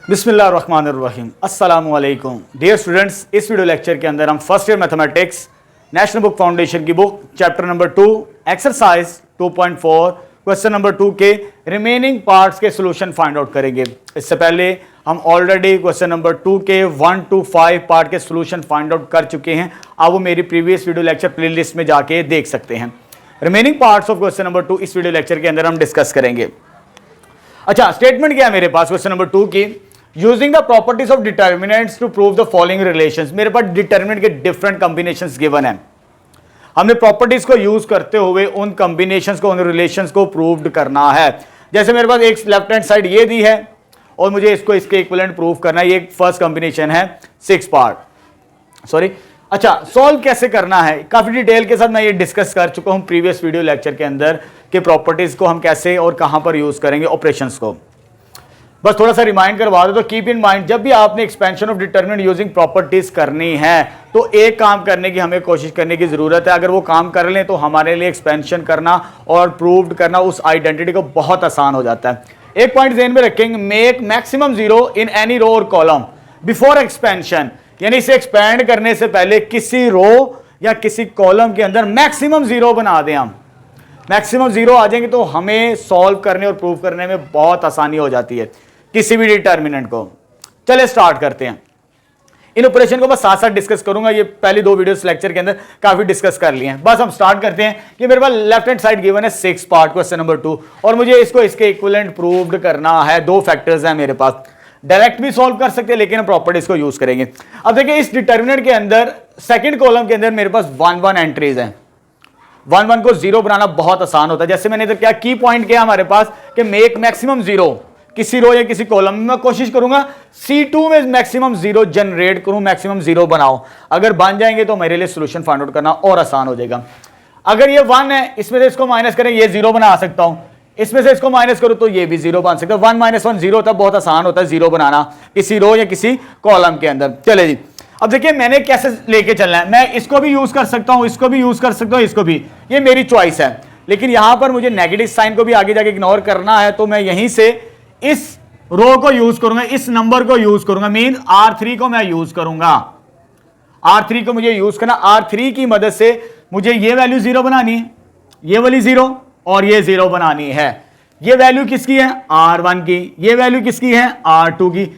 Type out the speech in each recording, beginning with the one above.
बिस्मिल्लाहिर्रहमानिर्रहीम अस्सलामुअलैकुम dear students. इस वीडियो लेक्चर के अंदर हम first year mathematics National Book Foundation की book chapter number 2 exercise 2.4 question number 2 के रिमेनिंग पार्ट्स के सॉल्यूशन फाइंड आउट करेंगे। इससे पहले हम ऑलरेडी क्वेश्चन नंबर 2 के 1 to 5 पार्ट के सॉल्यूशन फाइंड आउट कर चुके हैं। आप वो मेरी प्रीवियस वीडियो लेक्चर प्लेलिस्ट में जाके देख सकते हैं। Remaining parts of question number 2 इस वीडियो लेक्चर के अंदर हम डिस्कस करेंगे। अच्छा, स्टेटमेंट क्या है मेरे पास क्वेश्चन नंबर 2 की, using the properties of determinants to prove the following relations. मेरे पास डिटर्मिनेंट के डिफरेंट कॉम्बिनेशंस गिवन है। हमने प्रॉपर्टीज को यूज करते हुए उन कॉम्बिनेशंस को, उन रिलेशंस को प्रूव करना है। जैसे मेरे पास एक लेफ्ट हैंड साइड ये दी है और मुझे इसको इसके इक्विवेलेंट प्रूव करना है। ये फर्स्ट कॉम्बिनेशन है 6 पार्ट। अच्छा, सॉल्व कैसे करना है काफी डिटेल के साथ मैं ये डिस्कस कर चुका हूं प्रीवियस वीडियो लेक्चर के अंदर कि प्रॉपर्टीज को हम कैसे और कहां पर यूज करेंगे ऑपरेशंस को। बस थोड़ा सा रिमाइंड करवा दो। तो कीप इन माइंड, जब भी आपने expansion of determinant using properties करनी है तो एक काम करने की हमें कोशिश करने की जरूरत है। अगर वो काम कर लें तो हमारे लिए एक्सपेंशन करना और प्रूव्ड करना उस आइडेंटिटी को बहुत आसान हो जाता है। एक पॉइंट ध्यान में रखेंगे, make maximum zero in any row और कॉलम बिफोर एक्सपेंशन, यानी इसे एक्सपेंड करने से पहले किसी रो या किसी कॉलम के अंदर मैक्सिमम जीरो बना दें। हम मैक्सिमम जीरो आ जाएंगे तो हमें सॉल्व करने और प्रूव करने में बहुत आसानी हो जाती है किसी भी डिटर्मिनेंट को। चलिए स्टार्ट करते हैं। इन ऑपरेशन को बस साथ साथ डिस्कस करूंगा। ये पहली 2 वीडियोस लेक्चर के अंदर काफी डिस्कस कर लिए हैं। बस हम स्टार्ट करते हैं कि मेरे पास लेफ्ट हैंड साइड गिवन है 6 पार्ट क्वेश्चन नंबर 2 और मुझे इसको इसके इक्विवेलेंट प्रूव्ड करना है। 2 फैक्टर्स हैं मेरे पास, डायरेक्ट भी सॉल्व कर सकते हैं लेकिन हम प्रॉपर्टीज को यूज करेंगे। अब देखिए इस डिटर्मिनेंट के अंदर सेकंड कॉलम के अंदर मेरे पास 1 एंट्रीज हैं। 1 को जीरो बनाना बहुत आसान होता है। जैसे मैंने इधर क्या की पॉइंट किया हमारे पास कि मेक मैक्सिमम जीरो, किसी रो या किसी कॉलम में मैं कोशिश करूंगा C2 में मैक्सिमम जीरो जनरेट करूं, मैक्सिमम जीरो बनाओ। अगर बन जाएंगे तो मेरे लिए सॉल्यूशन फाइंड आउट करना और आसान हो जाएगा। अगर ये 1 है, इसमें से इसको माइनस करें, ये जीरो बना सकता हूं। इसमें से इसको माइनस करो तो ये भी जीरो बन सकता है। 1 - 1 जीरो होता है, बहुत आसान होता है जीरो बनाना किसी रो या किसी कॉलम के अंदर। चले जी, अब देखिए मैंने कैसे लेके चलना है। मैं इसको भी यूज कर सकता हूं, इसको भी यूज कर सकता हूं, इसको भी, ये मेरी चॉइस है। लेकिन यहां पर मुझे नेगेटिव साइन को भी आगे जाके इग्नोर करना है तो मैं यहीं से इस रो को यूज करूंगा, इस नंबर को यूज करूंगा, मीन R3 को मैं यूज करूंगा। R3 को मुझे यूज करना, R3 की मदद से मुझे ये वैल्यू जीरो बनानी है, ये वाली जीरो और ये जीरो बनानी है। ये वैल्यू किसकी है? R1 की। ये वैल्यू किसकी है? R2 की।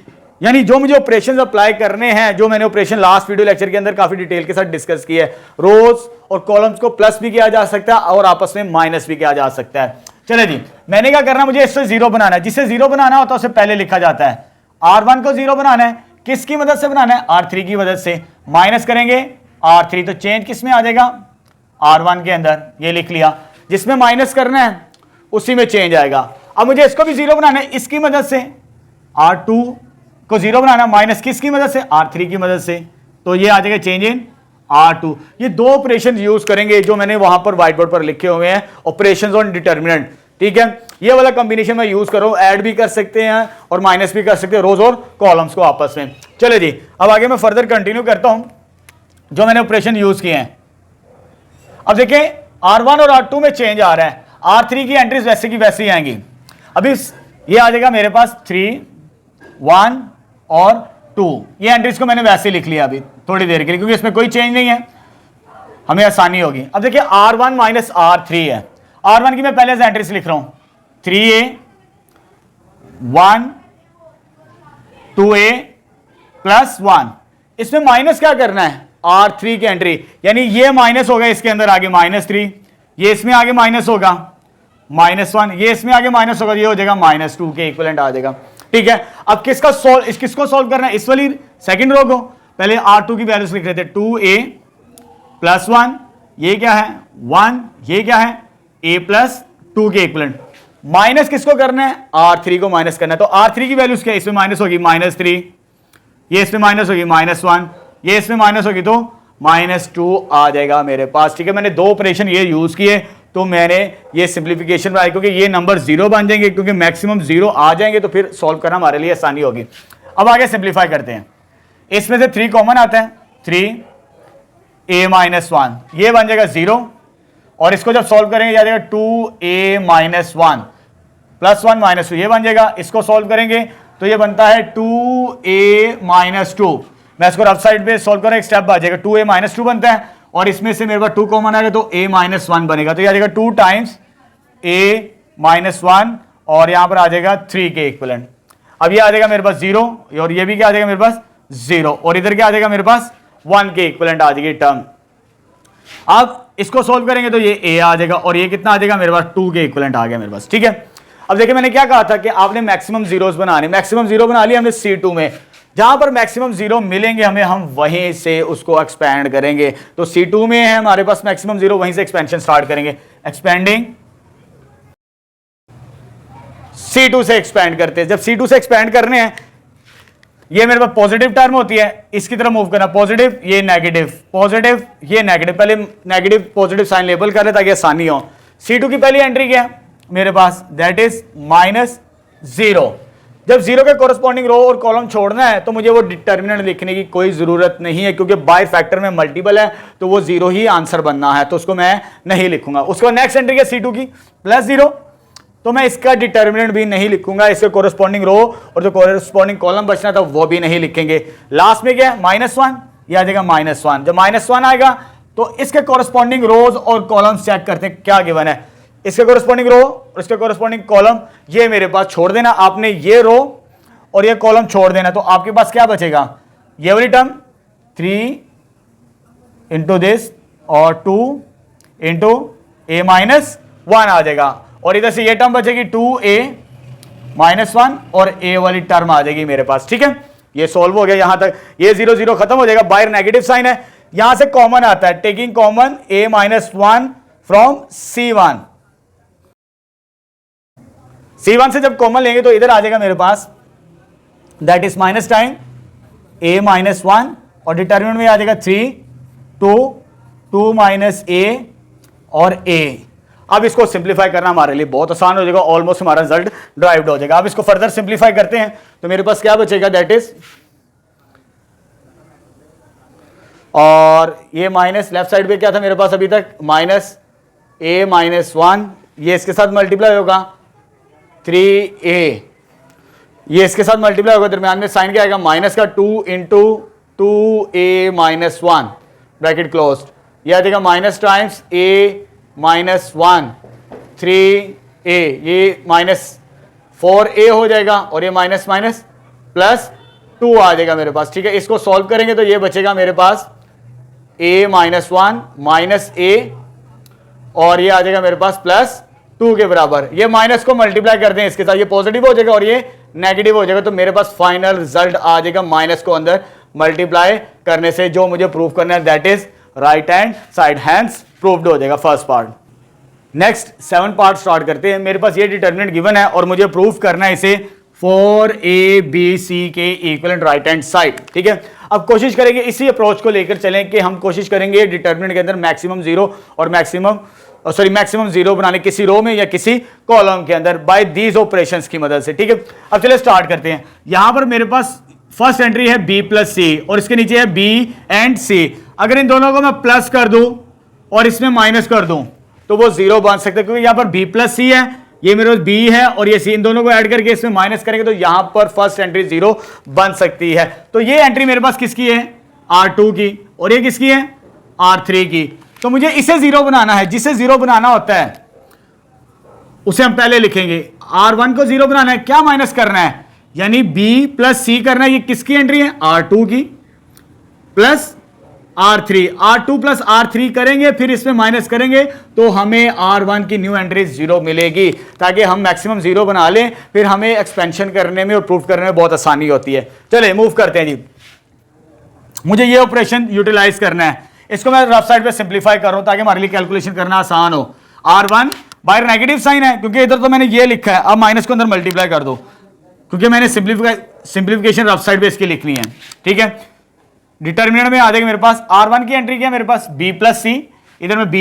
यानी जो मुझे ऑपरेशंस अप्लाई करने हैं, जो मैंने ऑपरेशन लास्ट वीडियो लेक्चर के अंदर काफी डिटेल के साथ डिस्कस किया है, रोज और कॉलम्स को प्लस भी किया जा सकता है और आपस में माइनस भी किया जा सकता है। चले जी, मैंने क्या करना, मुझे इससे जीरो बनाना है। जिसे जीरो बनाना होता है उसे पहले लिखा जाता है। R1 को जीरो बनाना है, किसकी मदद से बनाना है? R3 की मदद से। माइनस करेंगे R3 तो चेंज किस में आ जाएगा? R1 के अंदर। ये लिख लिया। जिसमें माइनस करना है उसी में चेंज आएगा। अब मुझे इसको भी जीरो बनाना है, इसकी मदद से। R2 को जीरो बनाना, माइनस किसकी मदद से? R3 की मदद से। तो ये आ जाएगा चेंज इन R2। ये 2 ऑपरेशन यूज करेंगे जो मैंने वहां पर व्हाइट बोर्ड पर लिखे हुए हैं, ऑपरेशंस ऑन डिटर्मिनेंट। ठीक है, ये वाला कॉम्बिनेशन मैं यूज कर रहा हूं। ऐड भी कर सकते हैं और माइनस भी कर सकते हैं रोज और कॉलम्स को आपस में। चले जी, अब आगे मैं फर्दर कंटिन्यू करता हूं जो मैंने ऑपरेशन यूज किए हैं। अब देखें R1 और R2 में चेंज आ रहा है। R3 की एंट्रीज वैसे की वैसे ही आएंगी। अभी ये आ जाएगा मेरे पास 3, 1 और 2। ये एंट्रीज को मैंने वैसे लिख लिया अभी थोड़ी देर के लिए क्योंकि इसमें कोई चेंज नहीं है, हमें आसानी होगी। अब देखिए R1 - R3 है। R1 की मैं पहले से एंट्रीज लिख रहा हूं, 3A 1 2A + 1। इसमें माइनस क्या करना है? R3 की एंट्री, यानी ये माइनस होगा इसके अंदर आगे -3, ये इसमें आगे माइनस होगा -1, ये इसमें आगे माइनस होगा, ये हो जाएगा -2 के इक्विवेलेंट आ जाएगा। ठीक है, अब किसको सॉल्व करना है? इस वाली सेकंड रो को। पहले R2 की वैल्यूज लिख रहे थे, 2A + 1, ये क्या है? 1, ये क्या है? A + 2 के इक्विवेलेंट। माइनस किसको करना है? R3 को माइनस करना है। तो R3 की वैल्यूज क्या है? इसमें माइनस होगी -3, ये इसमें माइनस होगी -1, ये इसमें माइनस होगी तो -2 आ जाएगा मेरे पास। ठीक है, मैंने 2 ऑपरेशन ये यूज किए तो मैंने ये सिंप्लीफिकेशन बनाई क्योंकि ये नंबर जीरो बन जाएंगे, क्योंकि मैक्सिमम जीरो आ जाएंगे तो फिर सॉल्व करना हमारे लिए आसानी होगी। अब आगे सिंप्लीफाई करते हैं। इसमें से 3 कॉमन आता है, 3A - 1, ये बन जाएगा 0 और इसको जब सॉल्व करेंगे आ जाएगा 2A - 1 +1 - 2, ये बन जाएगा। इसको सॉल्व करेंगे तो ये बनता है 2a माइनस 2। मैं इसको रफ साइड पे सॉल्व करें, एक स्टेप आ जाएगा, 2a माइनस 2 बनता है और इसमें से मेरे पास 2 कॉमन आएगा तो a माइनस 1 बनेगा। तो ये आ जाएगा 2 टाइम्स a माइनस 1 और यहां पर आ जाएगा 3 के इक्विवेलेंट। अब ये आ जाएगा मेरे पास 0 और ये भी क्या आ जाएगा मेरे पास 0 और इधर क्या आ जाएगा मेरे पास 1 के इक्विवेलेंट आ जाएगी टर्म। अब इसको सोल्व करेंगे तो ये a आ जाएगा और ये कितना आ जाएगा मेरे पास 2 के इक्विवेलेंट आ गया मेरे पास। ठीक है, अब देखिए मैंने क्या कहा था कि आपने मैक्सिमम जीरोस बनाने, मैक्सिमम जीरो बना लिया हमने C2 में, जहां पर मैक्सिमम जीरो मिलेंगे हमें हम वहीं से उसको एक्सपैंड करेंगे। तो C2 में है हमारे पास मैक्सिमम जीरो, वहीं से एक्सपेंशन स्टार्ट करेंगे, एक्सपेंडिंग C2 से एक्सपैंड करते हैं। जब C2 से एक्सपैंड करने हैं, ये मेरे पास पॉजिटिव टर्म होती है, इसकी तरफ मूव करना, पॉजिटिव ये नेगेटिव, पॉजिटिव ये नेगेटिव, पहले नेगेटिव पॉजिटिव साइन लेबल कर ले ताकि आसानी हो। C2 की पहली एंट्री क्या है मेरे पास, दैट इज -0। जब 0 के कोरस्पॉन्डिंग रो और कॉलम छोड़ना है तो मुझे वो डिटर्मिनेंट लिखने की कोई जरूरत नहीं है, क्योंकि बाय फैक्टर में मल्टीपल है तो वो 0 ही आंसर बनना है, तो उसको मैं नहीं लिखूंगा। उसको नेक्स्ट एंट्री है C2 की +0, तो मैं इसका डिटर्मिनेंट भी नहीं लिखूंगा, इसके कोरस्पॉन्डिंग रो और जो कोरस्पॉन्डिंग कॉलम बचना था वो भी नहीं लिखेंगे। लास्ट में क्या है -1, ये आ जाएगा -1। जब -1 आएगा तो इसके कोरस्पॉन्डिंग रोज और कॉलम्स चेक करते हैं क्या गिवन है। इसके कोरस्पॉन्डिंग रो और इसके कोरस्पॉन्डिंग कॉलम ये मेरे पास छोड़ देना आपने, ये रो और ये कॉलम छोड़ देना, तो आपके पास क्या बचेगा, ये वाली टर्म 3 इंटू दिस और 2 इंटू a माइनस 1 आ जाएगा और इधर से ये टर्म बचेगी 2a माइनस 1 और a वाली टर्म आ जाएगी मेरे पास। ठीक है, ये सॉल्व हो गया यहां तक, ये 0 0 खत्म हो जाएगा, बाहर नेगेटिव साइन है, यहां से कॉमन आता है, taking common a minus 1 from C1। C1 से जब कॉमन लेंगे तो इधर आ जाएगा मेरे पास, that is minus time a minus 1 और डिटर्मिनेंट में आ जाएगा 3 2 माइनस a और a। अब इसको सिंप्लीफाई करना हमारे लिए बहुत आसान हो जाएगा, ऑलमोस्ट हमारा रिजल्ट ड्राइव्ड हो जाएगा। अब इसको फर्दर सिंप्लीफाई करते हैं तो मेरे पास क्या बचेगा, दैट इज, और ये माइनस लेफ्ट साइड पे क्या था मेरे पास अभी तक, -a माइनस 1, ये इसके साथ मल्टीप्लाई होगा 3a, ये इसके साथ मल्टीप्लाई होगा, दरमियान में साइन क्या आएगा माइनस का 2 into 2a minus 1 bracket close, ये आ जाएगा minus times a minus 1 3a, ये -4a हो जाएगा और ये माइनस माइनस +2 आ जाएगा मेरे पास। ठीक है, इसको सॉल्व करेंगे तो ये बचेगा मेरे पास a माइनस 1 माइनस a और ये आ जाएगा मेरे पास +2 के बराबर। ये माइनस को मल्टीप्लाई करते हैं इसके साथ, ये पॉजिटिव हो जाएगा और ये नेगेटिव हो जाएगा, तो मेरे पास फाइनल रिजल्ट आ जाएगा माइनस को अंदर मल्टीप्लाई करने से। जो मुझे प्रूव करना है that is right hand side, hands proved हो जाएगा first part. Next 7 part start करते हैं। मेरे पास ये डिटर्मिनेंट गिवन है और मुझे प्रूव करना है इसे फॉर a b c के इक्विवेलेंट राइट हैंड साइड। ठीक है, अब कोशिश करेंगे इसी अप्रोच को लेकर चलें कि हम कोशिश करेंगे डिटर्मिनेंट के अंदर मैक्सिमम जीरो और मैक्सिमम जीरो बनाने किसी रो में या किसी कॉलम के अंदर बाय दीज ऑपरेशंस की मदद से। ठीक है, अब चलिए स्टार्ट करते हैं। यहां पर मेरे पास फर्स्ट एंट्री है b प्लस सी और इसके नीचे है b एंड c। अगर इन दोनों को मैं प्लस कर दूं और इसमें माइनस कर दूं तो वो 0 बन सकता है, क्योंकि यहां पर b प्लस सी है, ये मेरे पास b है और ये c, इन दोनों को ऐड करके इसमें माइनस करेंगे तो यहां पर फर्स्ट एंट्री 0 बन सकती है। तो ये एंट्री मेरे पास किसकी है, R2 की, और ये किसकी है, R3 की। तो मुझे इसे 0 बनाना है, जिसे 0 बनाना होता है उसे हम पहले लिखेंगे। R1 को 0 बनाना है, क्या माइनस करना है, यानी b प्लस सी करना है। ये किसकी एंट्री है, R2 की plus R3, R2 plus R3 करेंगे, फिर इसमें माइनस करेंगे तो हमें R1 की न्यू एंट्री 0 मिलेगी, ताकि हम मैक्सिमम 0 बना लें, फिर हमें एक्सपेंशन करने में और प्रूफ करने में बहुत आसानी होती है। चलिए मूव करते हैं जी। मुझे ये ऑपरेशन यूटिलाइज करना है, इसको मैं रफ साइड पे सिंप्लीफाई कर रहा हूं ताकि हमारे लिए कैलकुलेशन करना आसान हो। R1 बाहर नेगेटिव साइन है क्योंकि इधर तो मैंने ये लिखा है, अब माइनस को अंदर मल्टीप्लाई कर दो क्योंकि मैंने सिंप्लीफिकेशन रफ साइड पे इसकी लिखनी है। ठीक है, डिटर्मिनेंट में आ जाएगा मेरे पास R1 की एंट्री क्या है मेरे पास b प्लस सी, इधर मैं b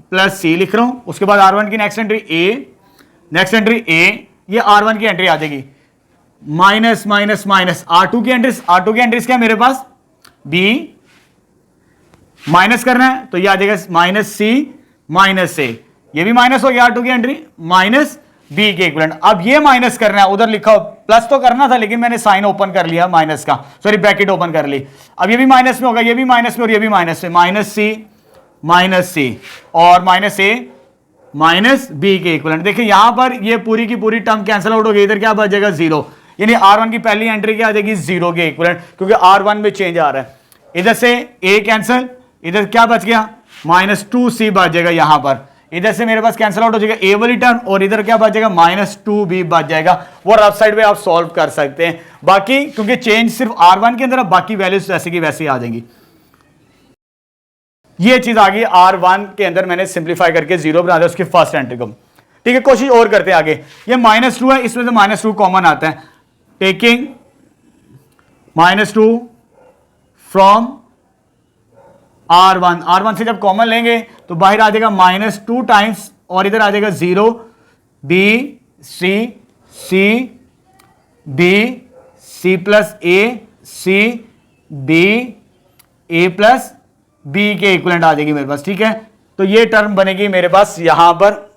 प्लस सी लिख रहा हूं। उसके बाद R1 की नेक्स्ट एंट्री a, ये R1 की एंट्री आ जाएगी माइनस माइनस माइनस R2 की एंट्रीज क्या है मेरे पास b, माइनस करना है तो ये आ जाएगा माइनस सी माइनस से, ये भी माइनस हो गया R2 की एंट्री, माइनस बी के इक्विवेलेंट। अब ये माइनस करना है, उधर लिखा प्लस तो करना था लेकिन मैंने साइन ओपन कर लिया माइनस का, सॉरी ब्रैकेट ओपन कर ली। अब ये भी माइनस में होगा, ये भी माइनस में और ये भी माइनस में, माइनस सी और माइनस ए माइनस बी के इक्विवेलेंट। देखिए यहां पर ये पूरी की पूरी टर्म कैंसिल आउट हो गई, इधर क्या बच जाएगा 0, यानी R1 की पहली एंट्री क्या आ जाएगी 0 के इक्विवेलेंट, क्योंकि R1 में चेंज आ रहा है। इधर से ए कैंसिल, इधर क्या बच गया -2c बच जाएगा यहां पर, इधर से मेरे पास कैंसिल आउट हो जाएगा ए वाली टर्म और इधर क्या बच जाएगा -2b बच जाएगा। वो रफ साइड में आप सॉल्व कर सकते हैं। बाकी क्योंकि चेंज सिर्फ R1 के अंदर, बाकी वैल्यूज वैसे की वैसी आ जाएंगी। ये चीज आ गई R1 के अंदर, मैंने सिंप्लीफाई करके 0 बना दिया उसकी फर्स्ट एंट्री को। ठीक है, कोशिश और करते हैं आगे। ये -2 है, इसमें से -2 कॉमन आता है, टेकिंग -2 फ्रॉम R1 से जब कॉमन लेंगे तो बाहर आ जाएगा -2 टाइम्स और इधर आ जाएगा 0 बी प्लस ए प्लस बी के इक्विवेलेंट आ जाएगी मेरे पास। ठीक है, तो ये टर्म बनेगी मेरे पास यहां पर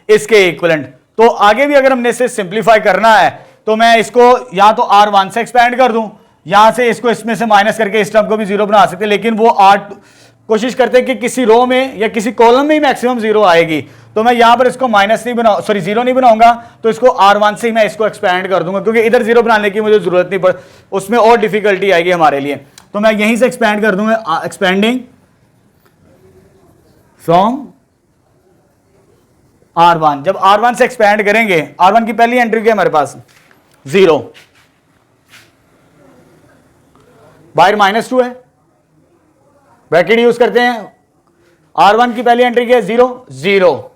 इसके इक्विवेलेंट। तो आगे भी अगर हमने इसे सिंप्लीफाई करना है तो मैं इसको या तो R1 से एक्सपेंड कर दूं, यहां से इसको इसमें से माइनस करके इस टर्म को भी 0 बना सकते हैं, लेकिन वो कोशिश करते हैं कि किसी रो में या किसी कॉलम में ही मैक्सिमम 0 आएगी। तो मैं यहां पर इसको जीरो नहीं बनाऊंगा, तो इसको R1 से ही मैं इसको एक्सपेंड कर दूंगा, क्योंकि इधर 0 बनाने की मुझे जरूरत नहीं पड़, उसमें और डिफिकल्टी आएगी हमारे लिए। तो मैं यहीं से एक्सपेंड कर दूंगा, एक्सपेंडिंग फ्रॉम R1। जब R1 से एक्सपेंड करेंगे, R1 की पहली एंट्री क्या है हमारे पास 0, बाहर -2 है, ब्रैकेट यूज करते हैं। R1 की पहली एंट्री क्या है 0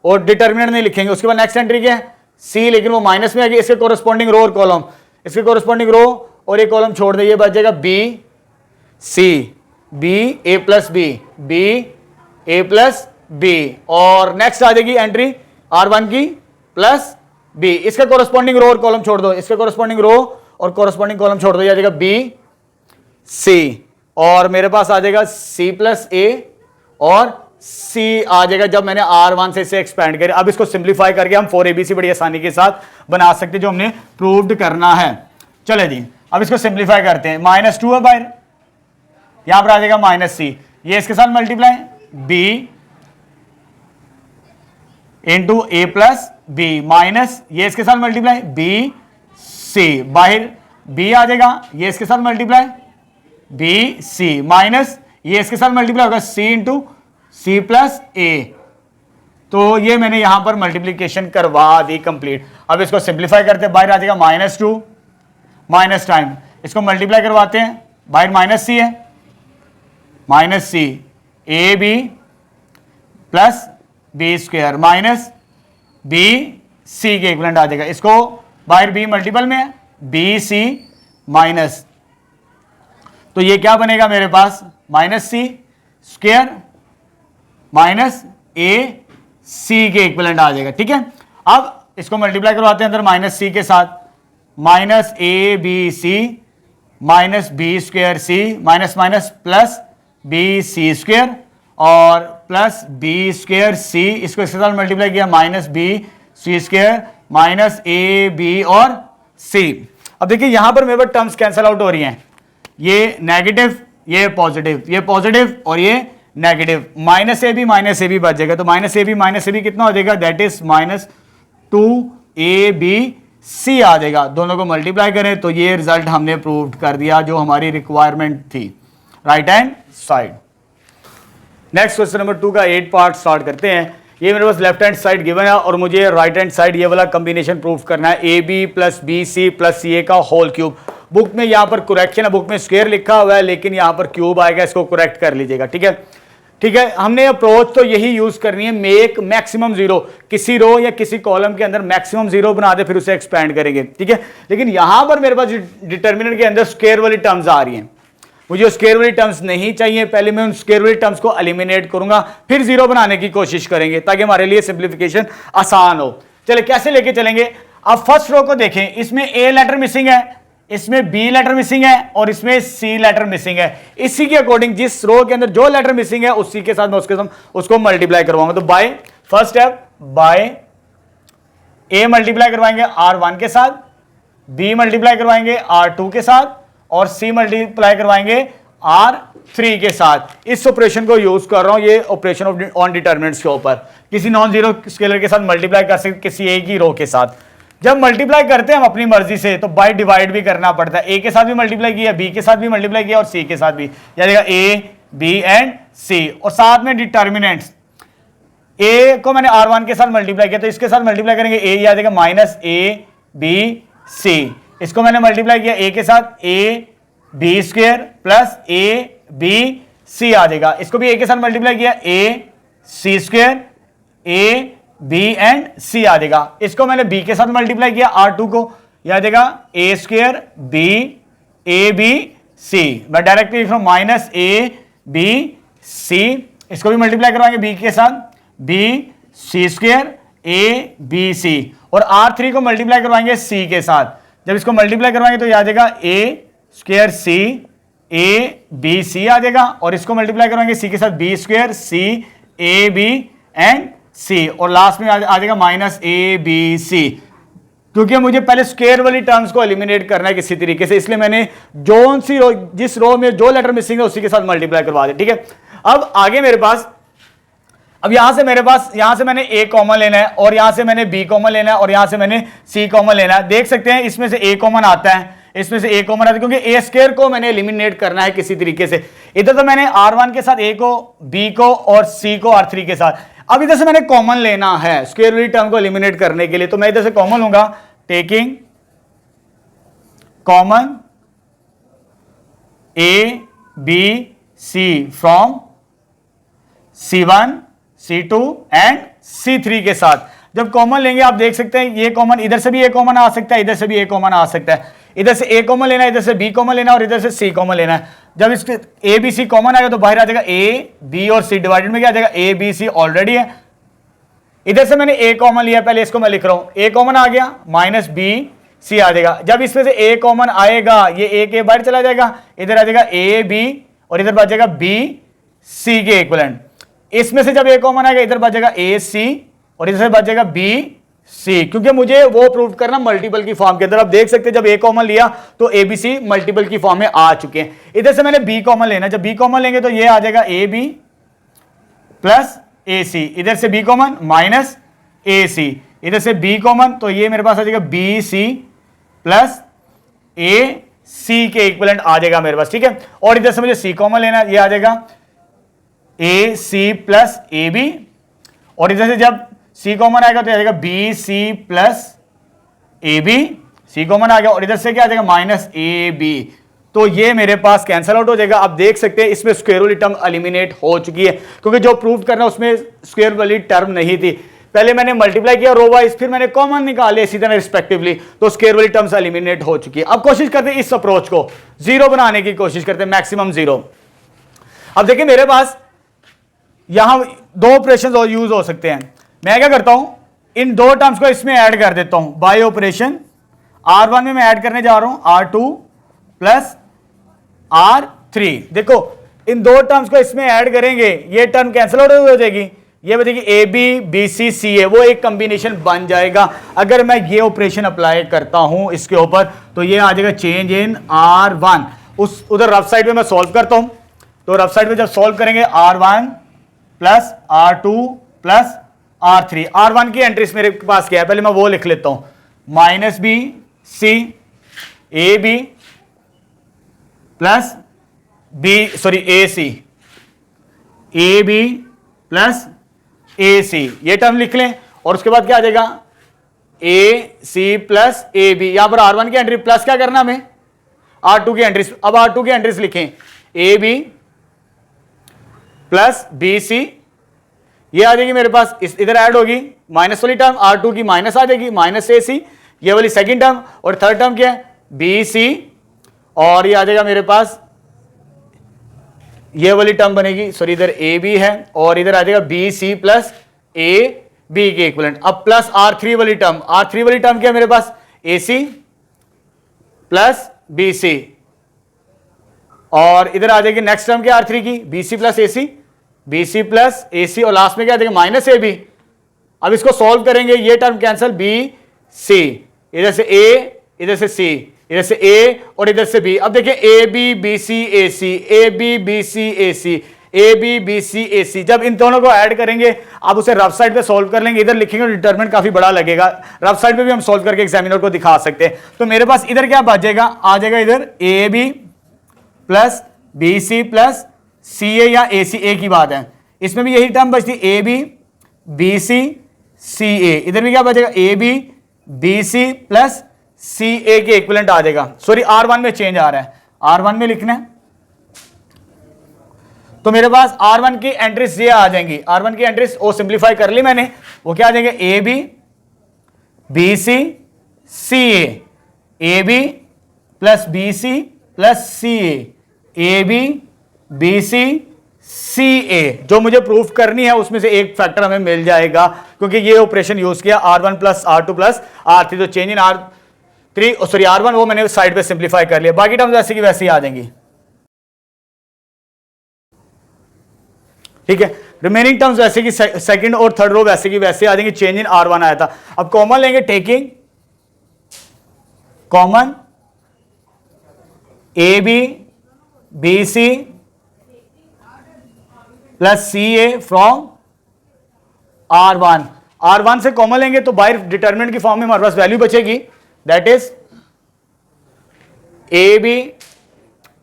और डिटर्मिनेंट नहीं लिखेंगे। उसके बाद नेक्स्ट एंट्री क्या है C, लेकिन वो माइनस में आ गई, इसके कोरस्पॉन्डिंग रो और कॉलम, इसके कोरस्पॉन्डिंग रो और एक कॉलम छोड़ दे, ये बच जाएगा बी ए प्लस बी और नेक्स्ट आ जाएगी एंट्री R1 की प्लस बी, इसका कोरस्पॉन्डिंग रो और कॉलम छोड़ दो, इसका कोरस्पॉन्डिंग रो और कोरस्पॉन्डिंग कॉलम छोड़ दो, ये आ जाएगा बी सी और मेरे पास आ जाएगा C प्लस ए और C आ जाएगा जब मैंने R1 से इसे एक्सपेंड किया। अब इसको सिंप्लीफाई करके हम 4ABC बड़ी आसानी के साथ बना सकते हैं, जो हमने प्रूव्ड करना है। चले जी, अब इसको सिंप्लीफाई करते हैं। -2 है बाहर, यहां पर आ जाएगा -C, ये इसके साथ multiply B into a plus B minus ये इसके साथ मल्टीप्लाई BC, बाहर B आ जाएगा, ये इसके साथ मल्टीप्लाई BC माइनस ये इसके साथ मल्टीप्लाई होगा C into C plus A। तो ये मैंने यहां पर मल्टीप्लीकेशन करवा दी कंप्लीट। अब इसको सिंप्लीफाई करते हैं, बाहर आ जाएगा -2 माइनस टाइम, इसको मल्टीप्लाई करवाते हैं, बाहर -C है, -C AB plus B square minus BC के इक्विवेलेंट आ जाएगा। इसको बाहर B मल्टीपल में है, BC माइनस, तो ये क्या बनेगा मेरे पास -C स्क्वायर माइनस AC के इक्विवेलेंट आ जाएगा। ठीक है, अब इसको मल्टीप्लाई करवाते हैं अंदर -C के साथ, -ABC minus B square C minus minus plus BC square और प्लस B स्क्वायर C, इसको इसके साथ मल्टीप्लाई किया -BC स्क्वायर माइनस AB और C। अब देखिए यहां पर मेरे पास टर्म्स कैंसिल आउट हो रही हैं, ये नेगेटिव, ये पॉजिटिव और ये नेगेटिव, -AB बच जाएगा। तो -AB कितना हो जाएगा, दैट इज -2ABC आ जाएगा। दोनों को मल्टीप्लाई करें तो ये रिजल्ट हमने प्रूव कर दिया जो हमारी रिक्वायरमेंट थी, right hand side. Next question number 2 का 8 पार्ट स्टार्ट करते हैं। ये मेरे पास लेफ्ट हैंड साइड गिवन है और मुझे राइट हैंड साइड ये वाला कॉम्बिनेशन प्रूफ करना है, AB plus BC plus CA का होल क्यूब। बुक में यहाँ पर करेक्शन है, बुक में स्क्वायर लिखा हुआ है लेकिन यहाँ पर क्यूब आएगा, इसको करेक्ट कर लीजिएगा। ठीक है, हमने अप्रोच तो यही यूज करनी है, मेक मैक्सिमम 0, किसी रो या किसी कॉलम के अंदर मैक्सिमम 0 बना दे फिर उसे एक्सपेंड करेंगे। ठीक है, लेकिन यहां पर मेरे पास डिटर्मिनेंट के अंदर स्क्वायर वाली टर्म्स आ रही हैं, मुझे स्क्वायर वाली टर्म्स नहीं चाहिए, पहले मैं उन स्क्वायर वाली टर्म्स को एलिमिनेट करूंगा फिर 0 बनाने की कोशिश करेंगे ताकि हमारे लिए सिंप्लीफिकेशन आसान हो। चले कैसे लेके चलेंगे, अब फर्स्ट रो को देखें, इसमें A लेटर मिसिंग है, इसमें B लेटर मिसिंग है और इसमें C लेटर मिसिंग है। इसी के अकॉर्डिंग जिस रो के अंदर जो लेटर मिसिंग है उसी के साथ मैं उसको मल्टीप्लाई करवाऊंगा। तो by first step by A multiply करवाएंगे R1 के साथ, बी मल्टीप्लाई करवाएंगे R2 के साथ और सी मल्टीप्लाई करवाएंगे R3 के साथ। इस ऑपरेशन को यूज कर रहा हूं, ये ऑपरेशन ऑन डिटरमिनेंट्स के ऊपर। किसी नॉन जीरो स्केलर के साथ मल्टीप्लाई कर सकते, किसी एक ही रो के साथ। जब मल्टीप्लाई करते हैं हम अपनी मर्जी से तो बाय डिवाइड भी करना पड़ता है। ए के साथ भी मल्टीप्लाई किया, बी के साथ भी मल्टीप्लाई किया और सी के साथ भी, यानी ए बी एंड सी। और साथ में डिटरमिनेंट्स, ए को मैंने R1 के साथ मल्टीप्लाई किया तो इसके साथ मल्टीप्लाई करेंगे ए, याद आएगा माइनस ए बी सी। इसको मैंने मल्टीप्लाई किया ए के साथ, a b square plus A B c आ जाएगा। इसको भी ए के साथ मल्टीप्लाई किया, a c square A B and c आ जाएगा। इसको मैंने बी के साथ मल्टीप्लाई किया R2 को, याद आएगा a square b a B c. मैं डायरेक्टली लिख रहा हूं माइनस ए बी सी। इसको भी मल्टीप्लाई करवाएंगे बी के साथ, B C square A B C. और R3 को मल्टीप्लाई करवाएंगे सी के साथ। जब इसको मल्टीप्लाई करवाएंगे तो याद आएगा a square C A B c आ जाएगा। और इसको मल्टीप्लाई करवाएंगे सी के साथ, B square C A B and C. और लास्ट में आ जाएगा माइनस ए बी सी। क्योंकि मुझे पहले स्क्वायर वाली टर्म्स को एलिमिनेट करना है किसी तरीके से, इसलिए मैंने जो सी रो, जिस रो में जो लेटर मिसिंग है उसी के साथ मल्टीप्लाई करवा दिया। ठीक है, अब आगे मेरे पास, अब यहां से मेरे पास, यहां से मैंने ए कॉमन लेना है और यहां से मैंने बी कॉमन लेना है और यहां से मैंने सी कॉमन लेना है। देख सकते हैं इसमें से ए कॉमन आता है, इसमें से ए कॉमन आता है, क्योंकि ए स्क्वायर को मैंने एलिमिनेट करना है किसी तरीके से। इधर तो मैंने R1 के साथ ए को, बी को और सी को R3 के साथ। अब इधर से मैंने कॉमन लेना है स्क्वायर वाली टर्म को एलिमिनेट करने के लिए, तो मैं इधर से कॉमन लूंगा, taking common A B C from C1 C2 and C3 के साथ। जब कॉमन लेंगे आप देख सकते हैं ये कॉमन, इधर से भी ए कॉमन आ सकता है, इधर से भी ए कॉमन आ सकता है। इधर से ए कॉमन लेना है, इधर से बी कॉमन लेना है और इधर से सी कॉमन लेना है। जब इसके ए बी सी कॉमन आएगा तो बाहर आ जाएगा ए बी और सी, डिवाइडेड में क्या आ जाएगा ए बी सी ऑलरेडी है। इधर से मैंने ए कॉमन लिया, पहले इसको मैं लिख रहा हूं, ए कॉमन आ गया माइनस बी सी आ जाएगा। जब इसमें से ए कॉमन आएगा ये ए के बाहर चला जाएगा, इधर आ जाएगा ए बी और इधर बच जाएगा बी सी के इक्विवेलेंट। इसमें से जब ए कॉमन आएगा इधर बच जाएगा ए सी और इधर से बच जाएगा बी सी, क्योंकि मुझे वो प्रूव करना मल्टीपल की फॉर्म के अंदर। आप देख सकते हैं जब ए कॉमन लिया तो ए बी सी मल्टीपल की फॉर्म में आ चुके हैं। इधर से मैंने बी कॉमन लेना, जब बी कॉमन लेंगे तो ये आ जाएगा ए बी प्लस ए सी, इधर से बी कॉमन माइनस ए सी, इधर से बी कॉमन तो ये मेरे पास आ जाएगा बी सी प्लस ए सी के इक्विवेलेंट आ जाएगा मेरे पास। ठीक है, और इधर से मुझे सी कॉमन लेना, ये आ जाएगा ए सी प्लस ए बी और इधर से जब सी कॉमन आएगा तो आ जाएगा B C plus A B, c common आ गया और इधर से क्या आ जाएगा माइनस ए बी। तो ये मेरे पास कैंसल आउट हो जाएगा। आप देख सकते हैं इसमें स्क्वायर वाली टर्म एलिमिनेट हो चुकी है, क्योंकि जो प्रूव करना उसमें स्क्वायर वाली टर्म नहीं थी। पहले मैंने मल्टीप्लाई किया रो वाइज, फिर मैंने कॉमन निकाले इसी तरह रिस्पेक्टिवली, तो स्क्वायर वाली टर्म्स एलिमिनेट हो चुकी है। अब कोशिश करते हैं इस अप्रोच को जीरो बनाने की कोशिश करते हैं, मैक्सिमम जीरो। अब देखिए मेरे पास यहां दो ऑपरेशन और यूज हो सकते हैं। मैं क्या करता हूं, इन दो टर्म्स को इसमें ऐड कर देता हूं बाय ऑपरेशन। R1 में मैं ऐड करने जा रहा हूं R2 प्लस R3। देखो इन दो टर्म्स को इसमें ऐड करेंगे, ये टर्म कैंसिल आउट हो जाएगी, ये बताइए ए बी बी सी सी है, वो एक कॉम्बिनेशन बन जाएगा। अगर मैं ये ऑपरेशन अप्लाई करता हूं इसके ऊपर तो ये आ जाएगा चेंज इन R1। उस उधर रफ साइड में मैं सॉल्व करता हूं, तो रफ साइड में जब सॉल्व करेंगे R1 plus R2 plus R3। R1 की एंट्रीज मेरे पास क्या है, पहले मैं वो लिख लेता हूं, minus B C A B plus b sorry a c A B plus ए सी, ये टर्म लिख लें। और उसके बाद क्या आ जाएगा ए सी प्लस ए बी। यहां पर R1 की एंट्री प्लस क्या करना हमें R2 की एंट्रीज। अब R2 की एंट्रीज लिखें, A B plus B C, ये आ जाएगी मेरे पास, इस इधर ऐड होगी माइनस वाली टर्म, R2 की माइनस आ जाएगी माइनस ए सी, ये वाली सेकंड टर्म। और थर्ड टर्म क्या है बी सी, और ये आ जाएगा मेरे पास ये वाली टर्म बनेगी, सॉरी इधर ए बी है और इधर आ जाएगा बी सी प्लस ए बी के इक्विवेलेंट। अब प्लस R3 वाली टर्म, R3 वाली टर्म क्या है मेरे पास ए सी प्लस बी सी, और इधर आ जाएगी नेक्स्ट टर्म क्या R3 की बी सी प्लस ए सी, बी सी प्लस ए सी, और लास्ट में क्या आ जाएगा माइनस ए बी अब इसको सॉल्व करेंगे, ये टर्म कैंसिल, बी सी, इधर से ए, इधर से सी, इधर से ए और इधर से बी। अब देखिए a B B C A c, A B B C A c, A B B C A c. जब इन दोनों को ऐड करेंगे आप उसे रफ साइड पे सॉल्व कर लेंगे, इधर लिखेंगे डिटरमिनेंट काफी बड़ा लगेगा, रफ साइड पे भी हम सॉल्व करके एग्जामिनर को दिखा सकते हैं। तो मेरे पास इधर क्या बचेगा, आ जाएगा इधर a B plus B C plus C a या ए सी, ए की बात है, इसमें भी यही टर्म बचती, A B B c c a, इधर भी क्या बचेगा, A B B C plus C a के इक्विवेलेंट आ जाएगा। सॉरी R1 में चेंज आ रहा है, R1 में लिखना है, तो मेरे पास R1 की एंट्रीज ये आ जाएंगी, R1 की एंट्रीज वो सिंप्लीफाई कर ली मैंने, वो क्या आ जाएंगे, a B B c c A B plus B C plus C A B B c c a. जो मुझे प्रूफ करनी है उसमें से एक फैक्टर हमें मिल जाएगा, क्योंकि ये ऑपरेशन यूज किया R1 plus R2 plus R3, तो change in R3 sorry R1 वो मैंने साइड पे सिंप्लीफाई कर लिया, बाकी टर्म्स वैसे की वैसे ही आ जाएंगी। ठीक है, रिमेनिंग टर्म्स वैसे की सेकंड और थर्ड रो वैसे की वैसे आ जाएंगी, चेंज इन R1 आया था। अब कॉमन लेंगे, taking common A B B C plus C A from R1, R1 से कॉमन लेंगे तो बाहर डिटरमिनेंट की फॉर्म में हमारे पास वैल्यू बचेगी, that is a B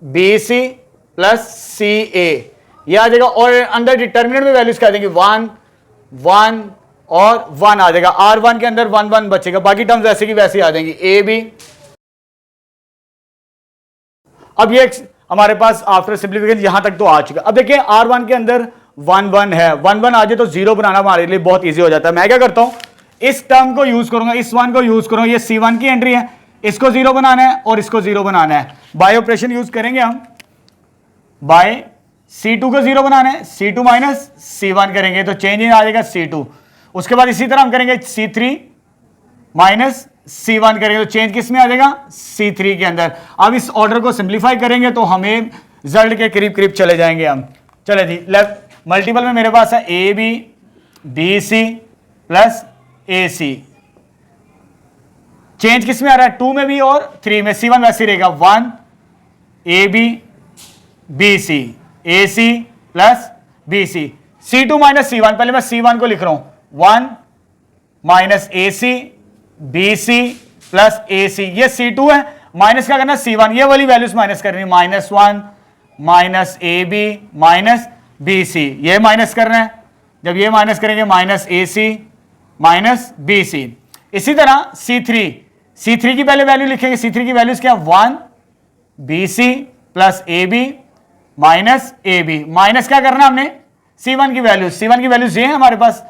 B C plus C a, यह आ जाएगा, और अंदर डिटरमिनेंट में वैल्यूज क्या देंगे, 1 1 और 1 आ जाएगा, R1 के अंदर 1 1 बचेगा, बाकी टर्म्स वैसे की वैसे आ जाएंगी, ए बी। अब ये हमारे पास आफ्टर सिंप्लीफिकेशन यहां तक तो आ चुका। अब देखिए R1 के अंदर 1 1 है, 1 1 आ जाए तो जीरो बनाना हमारे लिए बहुत इजी हो जाता है। मैं क्या करता हूं, इस टर्म को यूज करूंगा, इस 1 को यूज करूंगा, ये C1 की एंट्री है, इसको जीरो बनाना है और इसको जीरो बनाना है, बाय ऑपरेशन यूज करेंगे हम, बाय C2 को जीरो बनाना है, C2 माइनस C1 करेंगे तो चेंज इन आ जाएगा C2, उसके बाद इसी तरह हम करेंगे C3 माइनस C1 करेंगे तो चेंज किस में आ जाएगा, C3 के अंदर। अब इस ऑर्डर को सिंप्लीफाई करेंगे तो हमें रिजल्ट के करीब करीब चले जाएंगे हम। चले जी, लेफ्ट मल्टीपल में मेरे पास है A B B C plus A C, change किस में आ रहा है, 2 में भी और 3 में, C1 वैसे रहेगा, 1 A B B C A C plus B C, C2 minus C1, पहले मैं C1 को लिख रहा हूं, 1 minus A C B C plus ए सी, ये C2 है, माइनस क्या करना है C1, ये वाली वैल्यूज माइनस करनी, -1 माइनस ए बी माइनस बी सी, ये माइनस करना है, जब ये माइनस करेंगे minus A C minus B C. इसी तरह C3 की पहले वैल्यू लिखेंगे, C3 की वैल्यूज क्या, 1 बी सी प्लस ए बी माइनस ए बी, माइनस क्या करना हमने C1 की वैल्यूज ये है हमारे पास,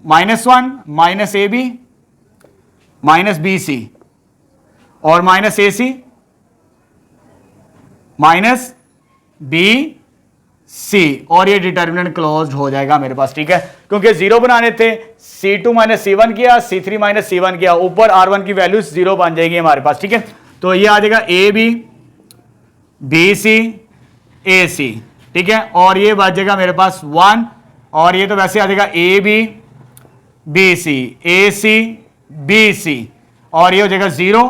-1 माइनस ए बी माइनस बी सी और minus A C minus B C, और ये डिटर्मिनेंट क्लोज्ड हो जाएगा मेरे पास। ठीक है, क्योंकि जीरो बनाने थे, C2 माइनस C1 किया, C3 माइनस C1 किया, ऊपर R1 की वैल्यूज जीरो बन जाएगी हमारे पास। ठीक है, तो ये आ जाएगा ए बी बी सी ए सी, ठीक है, और ये बच जाएगा मेरे पास 1, और ये तो वैसे आ जाएगा A B B C A C B C, और ये हो जाएगा 0,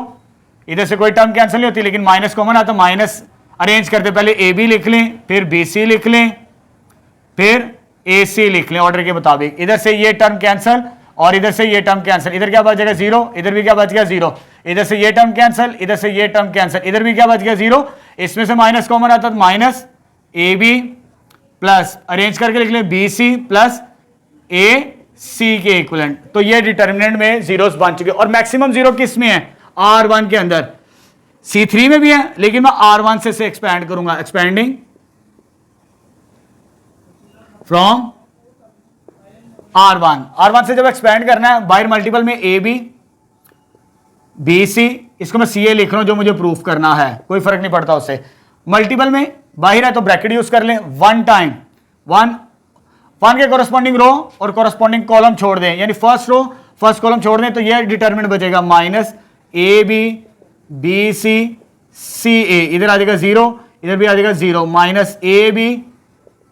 इधर से कोई टर्म कैंसिल नहीं होती, लेकिन माइनस कॉमन आता, माइनस अरेंज करते, पहले ए बी लिख लें, फिर बी सी लिख लें, फिर ए सी लिख लें ऑर्डर के मुताबिक, इधर से ये टर्म कैंसिल और इधर से ये टर्म कैंसिल, इधर क्या बच जाएगा 0, इधर भी क्या बच गया 0, इधर से ये टर्म कैंसिल, इधर से ये टर्म कैंसिल, इधर भी क्या बच गया 0, इसमें से माइनस कॉमन आता, minus A B plus arrange करके लिख लें बी सी प्लस ए सी के इक्विवेलेंट, तो ये डिटर्मिनेंट में जीरोस बन चुके, और मैक्सिमम जीरो किस में है, R1 के अंदर, C3 में भी है, लेकिन मैं R1 से एक्सपैंड करूंगा, एक्सपेंडिंग फ्रॉम R1 से जब एक्सपैंड करना है, बाहर मल्टीपल में ए बी बी सी, इसको मैं सी ए लिख रहा हूं जो मुझे प्रूफ करना है, कोई फर्क नहीं पड़ता उससे, मल्टीपल में बाहर है तो ब्रैकेट यूज कर लें, 1 टाइम 1 के कोरस्पॉन्डिंग रो और कोरस्पॉन्डिंग कॉलम छोड़ दें, यानी फर्स्ट रो फर्स्ट कॉलम छोड़ दें, तो यह डिटर्मिनेंट बचेगा minus A B B c c a, इधर आ जाएगा 0, इधर भी आ जाएगा 0, minus A B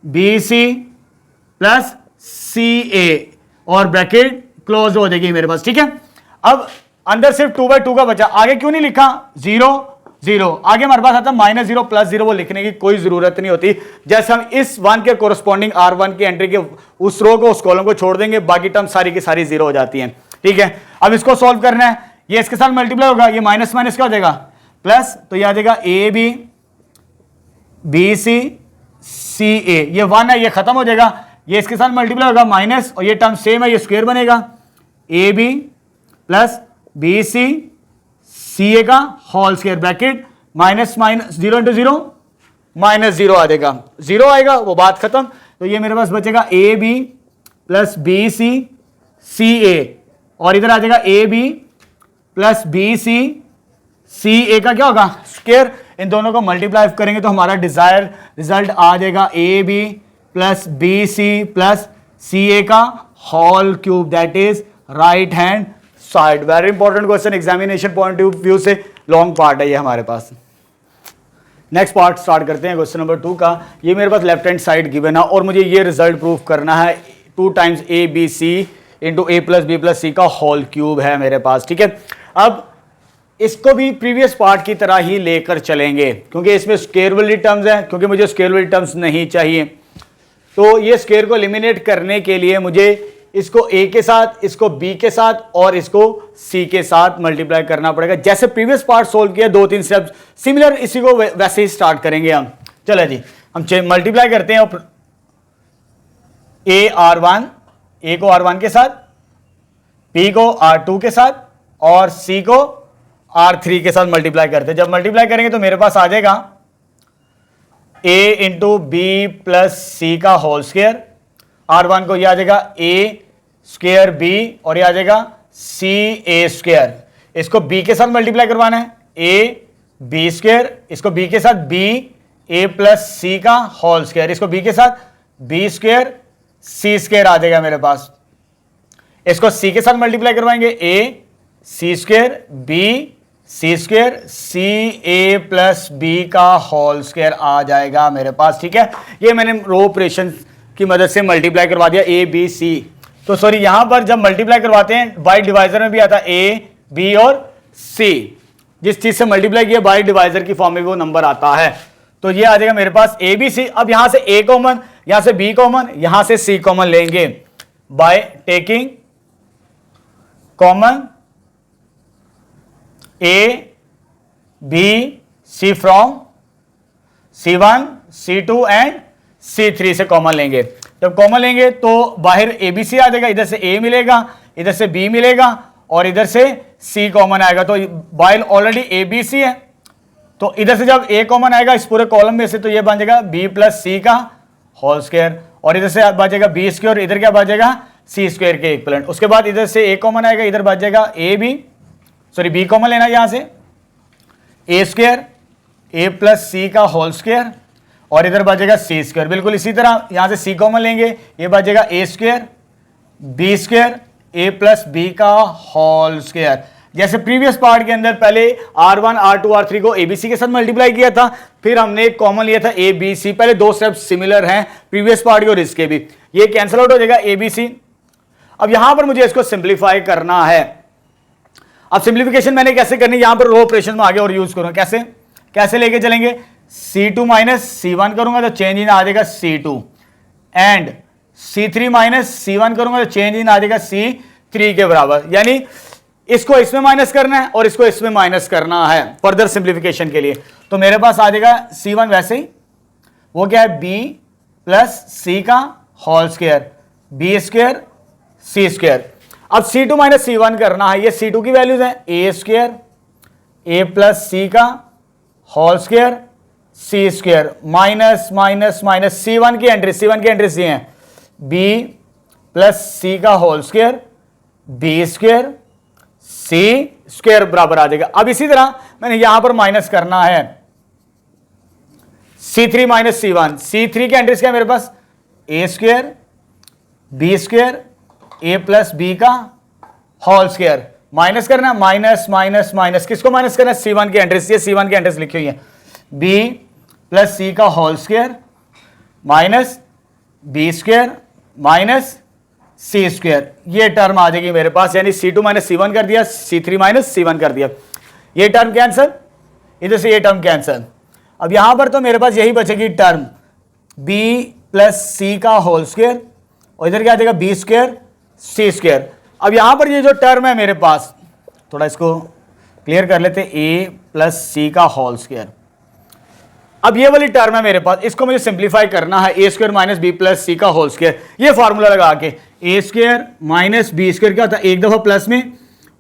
B C plus C a, और ब्रैकेट क्लोज हो जाएगी मेरे पास, ठीक है। अब अंदर सिर्फ 2/2 का बचा, आगे क्यों नहीं लिखा, 0 0, आगे हमारे पास आता -0 +0, वो लिखने की कोई जरूरत नहीं होती। जैसे हम इस 1 के कोरस्पॉन्डिंग R1 की एंट्री के उस रो को, उस कॉलम को छोड़ देंगे, बाकी टर्म सारी की सारी 0 हो जाती हैं, ठीक है। अब इसको सॉल्व करना है, ये इसके साथ मल्टीप्लाई होगा, ये माइनस माइनस क्या हो जाएगा प्लस, तो ये आ जाएगा AB BC CA, ये 1 है, ये खत्म हो जाएगा, ये इसके साथ मल्टीप्लाई होगा माइनस, और ये टर्म सेम है, ये स्क्वायर बनेगा, AB प्लस BC CA का whole square, bracket minus minus 0 × 0 -0 आ जाएगा, 0 आएगा, वो बात खत्म। तो ये मेरे पास बचेगा AB प्लस BC CA, और इधर आ जाएगा AB प्लस BC CA का क्या होगा स्क्वायर, इन दोनों को मल्टीप्लाई करेंगे तो हमारा डिजायर रिजल्ट आ जाएगा AB plus BC plus CA का whole cube, that is right hand side. Very important question, examination point of view से लॉन्ग पार्ट है ये हमारे पास। नेक्स्ट पार्ट स्टार्ट करते हैं क्वेश्चन नंबर 2 का। ये मेरे पास लेफ्ट हैंड साइड गिवन है और मुझे ये रिजल्ट प्रूफ करना है, 2 times ABC into A plus B plus C का होल क्यूब है मेरे पास, ठीक है। अब इसको भी प्रीवियस पार्ट की तरह ही लेकर चलेंगे, क्योंकि इसमें स्क्वायर वाली टर्म्स हैं, क्योंकि मुझे स्क्वायर वाली टर्म्स नहीं चाहिए। तो ये स्क्वायर को एलिमिनेट करने के लिए मुझे इसको A के साथ, इसको B के साथ और इसको C के साथ मल्टीप्लाई करना पड़ेगा। जैसे प्रीवियस पार्ट सोल्व किया 2-3 स्टेप्स सिमिलर, इसी को वैसे ही स्टार्ट करेंगे हम। चलो जी, हम मल्टीप्लाई करते हैं A को R1 के साथ, B को R2 के साथ और C को R3 के साथ मल्टीप्लाई करते हैं। जब मल्टीप्लाई करेंगे तो मेरे पास आ जाएगा A into B plus C का होल स्क्वायर, R1 को यह आ जाएगा A स्क्वायर B और यह आ जाएगा CA स्क्वायर। इसको B के साथ मल्टीप्लाई करवाना है, A B स्क्वायर, इसको B के साथ B A प्लस C का होल स्क्वायर, इसको B के साथ B स्क्वायर C स्क्वायर आ जाएगा मेरे पास। इसको C के साथ मल्टीप्लाई करवाएंगे, A C square B C square C A plus B का होल स्क्वायर आ जाएगा मेरे पास, ठीक है। ये मैंने रो ऑपरेशन की मदद से मल्टीप्लाई करवा दिया A B C। तो सॉरी, यहां पर जब मल्टीप्लाई करवाते हैं बाय डिवाइजर में भी आता है A B और C, जिस चीज से मल्टीप्लाई किया बाय डिवाइजर की फॉर्म में वो नंबर आता है। तो ये आ जाएगा मेरे पास A B C। अब यहां से A कॉमन, यहां से B कॉमन, यहां से C कॉमन लेंगे by taking common A B C from C1 C2 and C3 से कॉमन लेंगे। जब कॉमन लेंगे तो बाहर ABC आ जाएगा, इधर से A मिलेगा, इधर से B मिलेगा और इधर से C कॉमन आएगा। तो बाहर ऑलरेडी ABC है, तो इधर से जब A कॉमन आएगा इस पूरे कॉलम में से, तो ये बन जाएगा B प्लस C का होल स्क्वायर और इधर से बचेगा B स्क्वायर, इधर क्या बचेगा C स्क्वायर के इक्विवेलेंट। उसके बाद इधर से A कॉमन आएगा, इधर बच जाएगा B कॉमन लेना यहां से A square A plus C का होल स्क्वायर और इधर बचेगा C स्क्वायर। बिल्कुल इसी तरह यहां से C कॉमन लेंगे, ये बचेगा A square B square A plus B का होल स्क्वायर। जैसे प्रीवियस पार्ट के अंदर पहले R1 R2 R3 को ABC के साथ मल्टीप्लाई किया था, फिर हमने एक कॉमन लिया था ABC। पहले 2 स्टेप्स सिमिलर हैं प्रीवियस पार्ट के और इसके भी, ये कैंसिल आउट हो जाएगा ABC। अब यहां पर मुझे इसको सिंप्लीफाई करना है। अब सिंप्लीफिकेशन मैंने कैसे करनी, यहां पर रो ऑपरेशन में आगे और यूज करूंगा। कैसे कैसे लेके चलेंगे, C2 माइनस C1 करूंगा तो चेंज इन आ जाएगा C2 and C3 minus C1 करूंगा तो चेंज इन आ जाएगा C3 के बराबर। यानी इसको इसमें माइनस करना है और इसको इसमें माइनस करना है फर्दर सिंप्लीफिकेशन के लिए। तो मेरे पास आ जाएगा C1 वैसे ही, वो क्या है B प्लस C का whole square B square C square. अब C2 माइनस C1 करना है, ये C2 की वैल्यूज हैं A square A plus C का whole square C square minus minus minus C1 की एंट्री सी है B प्लस C का whole square B square C square बराबर आ जाएगा। अब इसी तरह मैंने यहां पर माइनस करना है C3 माइनस C1। C3 की एंट्रीज क्या है मेरे पास A square B square A plus B का होल स्क्वायर माइनस करना है माइनस माइनस माइनस, किसको माइनस करना है C1 की एंट्रीज, ये C1 की एंट्रीज लिखी हुई है B प्लस C का whole square minus B square minus सी स्क्वायर, ये टर्म आ जाएगी मेरे पास, यानी C2 माइनस C1 कर दिया, C3 माइनस C1 कर दिया, ये टर्म कैंसल, इधर से ये टर्म कैंसल। अब यहां पर तो मेरे पास यही बचेगी टर्म b प्लस सी का होल स्क्वायर, और इधर क्या आ जाएगा बी स्क्वायर सी स्क्वायर। अब यहां पर ये जो टर्म है मेरे पास, थोड़ा इसको क्लियर कर लेते हैं, a प्लस सी का होल स्क्वायर। अब ये वाली टर्म है मेरे पास, इसको मुझे सिंप्लीफाई करना है, ए square minus b plus c का होल स्क्वायर। ये फॉर्मूला लगा के ए स्क्वायर माइनस बी स्क्वायर क्या होता है, एक दफा प्लस में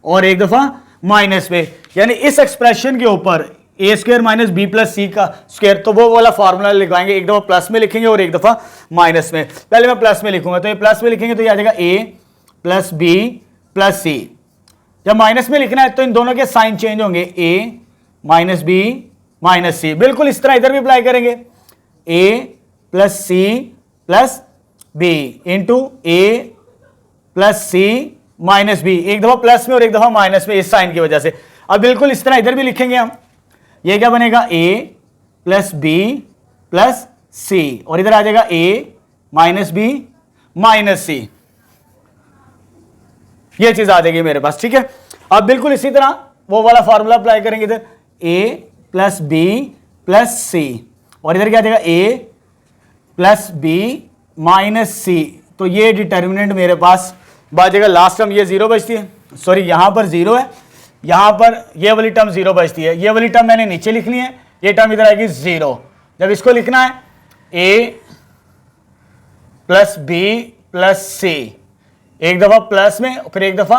और एक दफा माइनस में, यानी इस एक्सप्रेशन के ऊपर ए square minus b plus c का स्क्वायर, तो वो वाला फॉर्मूला लिखवाएंगे, एक दफा प्लस में लिखेंगे और एक दफा माइनस में। पहले मैं प्लस में लिखूंगा, तो ये प्लस में लिखेंगे तो ये आ जाएगा ए प्लस बी प्लस सी। जब माइनस में लिखना है तो इन दोनों के साइन चेंज होंगे, a minus B minus c. बिल्कुल इस तरह इधर भी अप्लाई करेंगे, a plus c plus b into a plus C minus b, एक दफा प्लस में और एक दफा माइनस में इस साइन की वजह से। अब बिल्कुल इस तरह इधर भी लिखेंगे हम, ये क्या बनेगा ए प्लस बी प्लस सी, और इधर आ जाएगा ए माइनस बी माइनस सी, ये चीज आ जाएगी मेरे पास। ठीक है, अब बिल्कुल इसी तरह वो वाला फॉर्मूला अप्लाई करेंगे, इधर ए प्लस बी प्लस सी, और इधर क्या आ जाएगा ए प्लस बी माइनस सी। तो ये डिटर्मिनेंट मेरे पास बचेगा, लास्ट टर्म ये जीरो बचती है, सॉरी यहां पर जीरो है, यहां पर ये वाली टर्म जीरो बचती है, ये वाली टर्म मैंने नीचे लिखनी है, ये टर्म इधर आएगी जीरो। जब इसको लिखना है ए प्लस बी प्लस सी, एक दफा प्लस में फिर एक दफा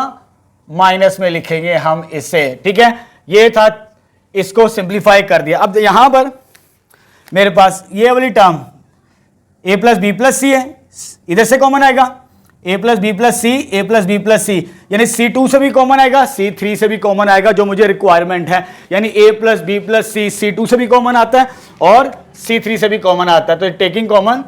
माइनस में लिखेंगे हम इसे। ठीक है, ये था, इसको सिंप्लीफाई कर दिया। अब यहां पर मेरे पास ये वाली टर्म ए प्लस बी प्लस सी है, इधर से कॉमन आएगा ए प्लस बी प्लस सी, ए प्लस बी प्लस सी, यानी C2 से भी कॉमन आएगा, C3 से भी कॉमन आएगा, जो मुझे रिक्वायरमेंट है, यानी ए प्लस बी प्लस सी C2 से भी कॉमन आता है और C3 से भी कॉमन आता है, तो टेकिंग कॉमन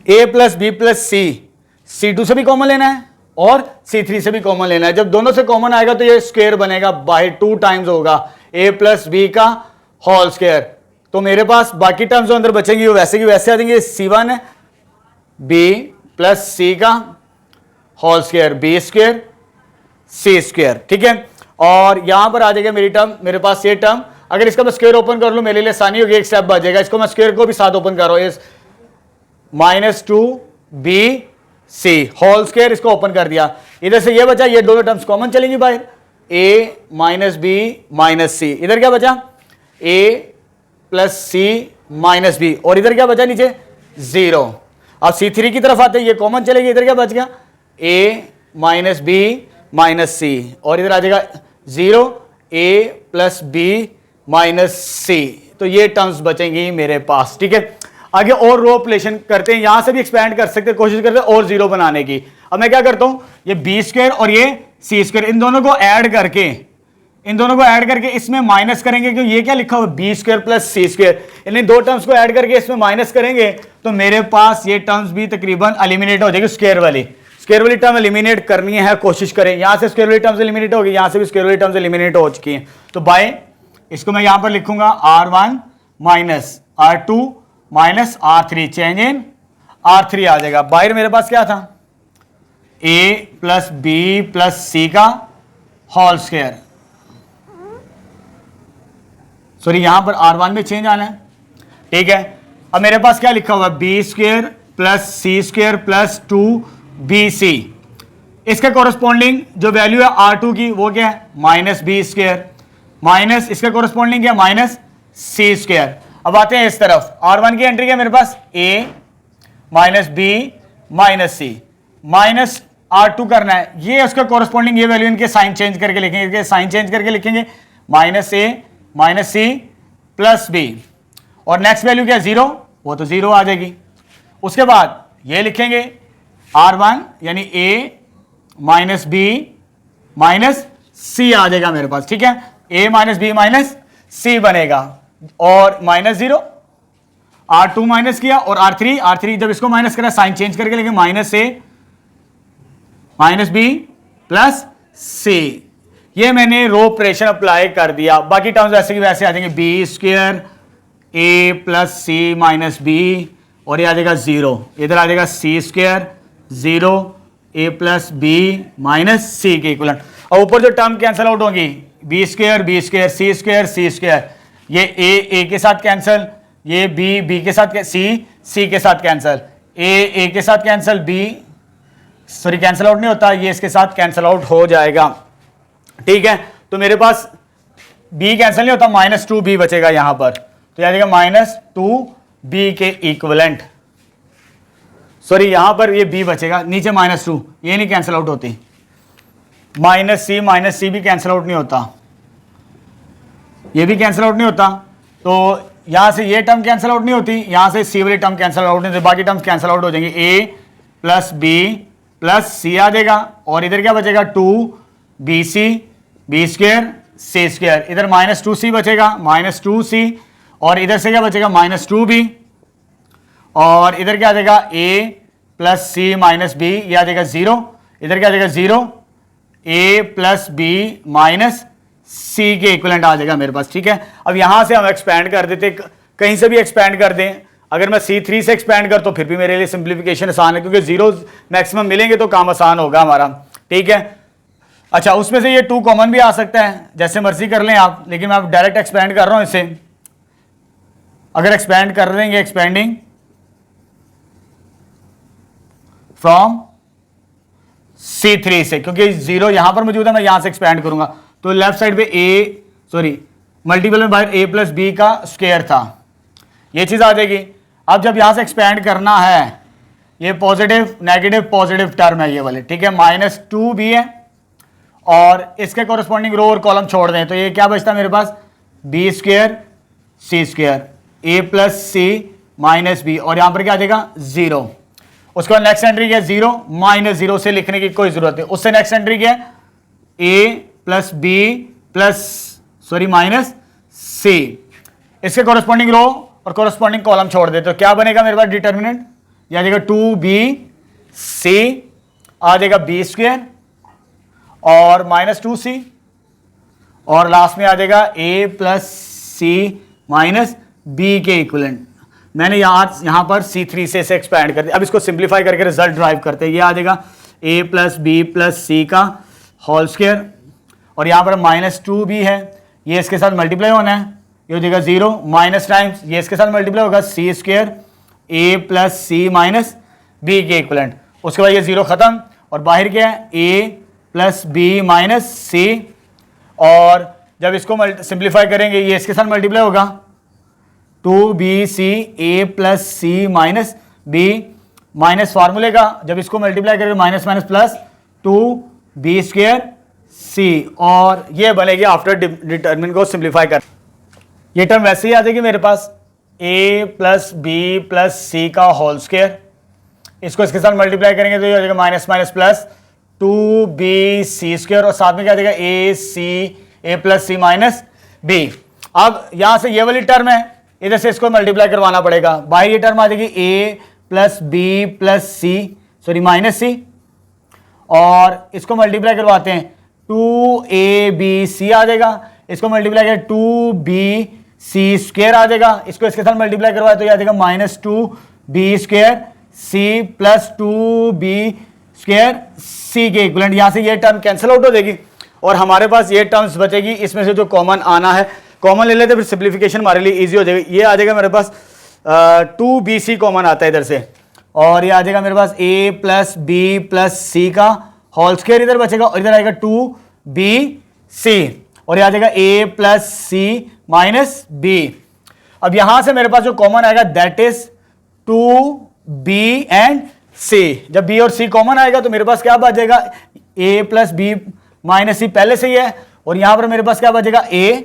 ए प्लस बी प्लस सी C2 से भी कॉमन लेना है और C3 से भी कॉमन लेना है। जब दोनों से कॉमन आएगा तो ये स्क्वायर बनेगा, बाय 2 टाइम्स होगा a प्लस बी का होल स्क्वायर। तो मेरे पास बाकी टर्म्स जो अंदर बचेंगी वो वैसे की वैसे आ जाएंगे, C1 है b प्लस सी का whole square, b square c square. ठीक है, और यहां पर आ जाएगा मेरी टर्म, मेरे पास ये टर्म, अगर इसका मैं स्क्वायर ओपन कर लूं मेरे लिए आसानी होगी, एक स्टेप बच जाएगा। इसको मैं स्क्वायर को भी साथ ओपन कर रहा हूं, माइनस 2b सी होल स्क्वायर, इसको ओपन कर दिया, इधर से ये बचा, ये दोनों टर्म्स कॉमन चलेंगी बाहर, a minus B minus C, इधर क्या बचा a plus C minus B, और इधर क्या बचा नीचे जीरो। अब C3 की तरफ आते हैं, ये कॉमन चलेगी, इधर क्या बच गया a minus B minus c, और इधर आ जाएगा zero a plus B minus c. तो ये टर्म्स बचेंगी मेरे पास। ठीक है, आगे और रो ऑपरेशन करते हैं, यहां से भी एक्सपेंड कर सकते हैं, कोशिश करते हैं और जीरो बनाने की। अब मैं क्या करता हूं, ये बी स्क्वायर और ये सी स्क्वायर, इन दोनों को ऐड करके इसमें माइनस करेंगे, क्योंकि ये क्या लिखा हुआ बी स्क्वायर प्लस सी स्क्वायर, यानी दो टर्म्स को ऐड करके इसमें माइनस करेंगे तो मेरे पास ये टर्म्स भी तकरीबन एलिमिनेट हो जाएगी। स्क्वायर वाली टर्म एलिमिनेट करनी है, कोशिश करें। यहां से स्क्वायर वाली टर्म्स एलिमिनेट होगी, यहां से भी स्क्वायर वाली टर्म्स एलिमिनेट हो चुकी हैं, तो बाय इसको मैं यहां पर लिखूंगा R1 minus R2 minus R3, change in R3 आ जाएगा। बाहर मेरे पास क्या था a plus B plus c का होल स्क्वायर, सॉरी यहां पर R1 में चेंज आना है। ठीक है, अब मेरे पास क्या लिखा हुआ बी स्क्वायर प्लस सी स्क्वायर प्लस 2bc, इसके कोरस्पॉन्डिंग जो वैल्यू है R2 की वो क्या है माइनस बी स्क्वायर, माइनस इसके कोरस्पॉन्डिंग क्या माइनस सी स्क्वायर। अब आते हैं इस तरफ, R1 की एंट्री क्या मेरे पास a minus B minus C, minus R2 करना है, ये उसका कोरस्पॉन्डिंग ये वैल्यू इनके साइन चेंज करके लिखेंगे, साइन चेंज करके लिखेंगे minus a minus C plus B, और नेक्स्ट वैल्यू क्या जीरो, वो तो जीरो आ जाएगी। उसके बाद ये लिखेंगे R1 यानी a माइनस बी माइनस सी आ जाएगा मेरे पास। ठीक है, a माइनस बी माइनस सी बनेगा, और माइनस जीरो, R2 माइनस किया और R3 जब इसको माइनस करा साइन चेंज करके लेंगे minus a minus b plus c. ये मैंने रो ऑपरेशन अप्लाई कर दिया, बाकी टर्म्स वैसे की वैसे आ जाएंगे, बी स्क्वायर ए प्लस सी माइनस बी, और ये आ जाएगा 0, इधर आ जाएगा सी स्क्वायर 0 ए प्लस बी माइनस सी के इक्वलेंट। और ऊपर जो टर्म कैंसिल आउट होंगी, बी स्क्वायर सी स्क्वायर, ये ए के साथ कैंसिल, ये बी के साथ, सी के साथ कैंसिल, ए के साथ कैंसिल, सॉरी कैंसिल आउट नहीं होता, ये इसके साथ कैंसिल आउट हो जाएगा। ठीक है, तो मेरे पास b कैंसिल नहीं होता, -2b बचेगा यहां पर, तो यह जाएगा -2b के इक्विवेलेंट। सॉरी यहां पर ये b बचेगा, नीचे -2, ये नहीं कैंसिल आउट होती, -c भी कैंसिल आउट नहीं होता, ये भी कैंसिल आउट नहीं होता, तो यहां से ये टर्म कैंसिल आउट नहीं होती, यहां से c वाली टर्म कैंसिल आउट नहीं होती, बाकी टर्म्स कैंसिल आउट हो जाएंगे, a प्लस बी प्लस सी आ जाएगा, और इधर क्या बचेगा 2bc B square c square, इधर -2c बचेगा, -2c, और इधर से क्या बचेगा -2b, और इधर क्या आ जाएगा a plus C minus B, यह आ जाएगा 0, इधर क्या आ जाएगा 0 a प्लस बी माइनस सी के इक्विवेलेंट आ जाएगा मेरे पास। ठीक है, अब यहां से हम एक्सपैंड कर देते, कहीं से भी एक्सपैंड कर दें, अगर मैं C3 से एक्सपैंड कर तो फिर भी मेरे लिए सिंप्लीफिकेशन आसान है, क्योंकि जीरोस मैक्सिमम मिलेंगे तो काम आसान होगा हमारा। ठीक है, अच्छा उसमें से ये 2 कॉमन भी आ सकता है, जैसे मर्जी कर लें आप, लेकिन मैं डायरेक्ट एक्सपैंड कर रहा हूं इसे। अगर एक्सपैंड कर देंगे, एक्सपेंडिंग फ्रॉम C3 से, क्योंकि 0 यहां पर मौजूद है, मैं यहां से एक्सपैंड करूंगा, तो लेफ्ट साइड पे मल्टीपल में बाहर a प्लस बी का स्क्वायर था, ये चीज आ जाएगी। अब जब यहां से एक्सपैंड करना है, ये पॉजिटिव नेगेटिव पॉजिटिव टर्म है ये वाले, ठीक है, -2b है, और इसके कोरस्पॉन्डिंग रो और कॉलम छोड़ दें, तो ये क्या बचता है मेरे पास, बी स्क्वायर सी स्क्वायर ए प्लस सी माइनस बी, और यहां पर क्या आ जाएगा 0। उसके बाद नेक्स्ट एंट्री क्या है 0, -0 से लिखने की कोई जरूरत है, उससे नेक्स्ट एंट्री क्या है ए प्लस बी प्लस माइनस सी, इसके कोरस्पॉन्डिंग रो और कोरस्पॉन्डिंग कॉलम छोड़ दे, तो क्या बनेगा मेरे पास डिटर्मिनेंट, यह आ जाएगा 2bc, आ जाएगा बी स्क्वायर और -2c, और लास्ट में आ जाएगा a plus C minus B के इक्विवेलेंट। मैंने यहां पर C3 से एक्सपैंड कर दिया। अब इसको सिंप्लीफाई करके रिजल्ट ड्राइव करते हैं, ये आ जाएगा a plus B plus c का होल स्क्वायर, और यहां पर -2b है, ये इसके साथ मल्टीप्लाई होना है, ये हो जाएगा 0 माइनस टाइम्स ये इसके साथ मल्टीप्लाई होगा सी स्क्वायर ए प्लस सी माइनस बी के इक्विवेलेंट। उसके बाद ये 0 खत्म, और बाहर क्या है a plus B minus c, और जब इसको सिंप्लीफाई करेंगे ये इसके साथ मल्टीप्लाई होगा 2bc a plus C minus B, minus फार्मूले का जब इसको मल्टीप्लाई करेंगे minus minus plus 2b square c, और ये बनेगी आफ्टर डिटर्मिनेंट को सिंप्लीफाई कर, ये टर्म वैसे ही आ जाएगी मेरे पास a plus B plus c का होल स्क्वायर, इसको इसके साथ मल्टीप्लाई करेंगे तो ये हो जाएगा minus minus plus 2bc square, और साथ में क्या आ जाएगा a plus C minus B. अब यहां से ये वाली टर्म है, इधर से इसको मल्टीप्लाई करवाना पड़ेगा, बाहर ये टर्म आ जाएगी a plus B plus C minus c, और इसको मल्टीप्लाई करवाते हैं 2abc आ जाएगा, इसको मल्टीप्लाई करें 2bc स्क्वायर आ जाएगा, इसको इसके साथ मल्टीप्लाई करवाए तो ये आ जाएगा -2b square c plus 2b square c के इक्विवेलेंट। यहां से ये टर्म कैंसिल आउट हो जाएगी और हमारे पास ये टर्म्स बचेगी, इसमें से जो कॉमन आना है कॉमन ले लेते, फिर सिंप्लीफिकेशन हमारे लिए इजी हो जाएगी। ये आ जाएगा मेरे पास 2bc कॉमन आता है इधर से, और ये आ जाएगा मेरे पास a plus B plus c का होल स्क्वायर इधर बचेगा, और इधर आएगा 2bc, और ये आ जाएगा a plus C minus B. अब यहां से मेरे पास जो कॉमन आएगा that is 2b and c। जब b और c कॉमन आएगा तो मेरे पास क्या बचेगा a plus B minus C पहले से ही है, और यहां पर मेरे पास क्या बचेगा a,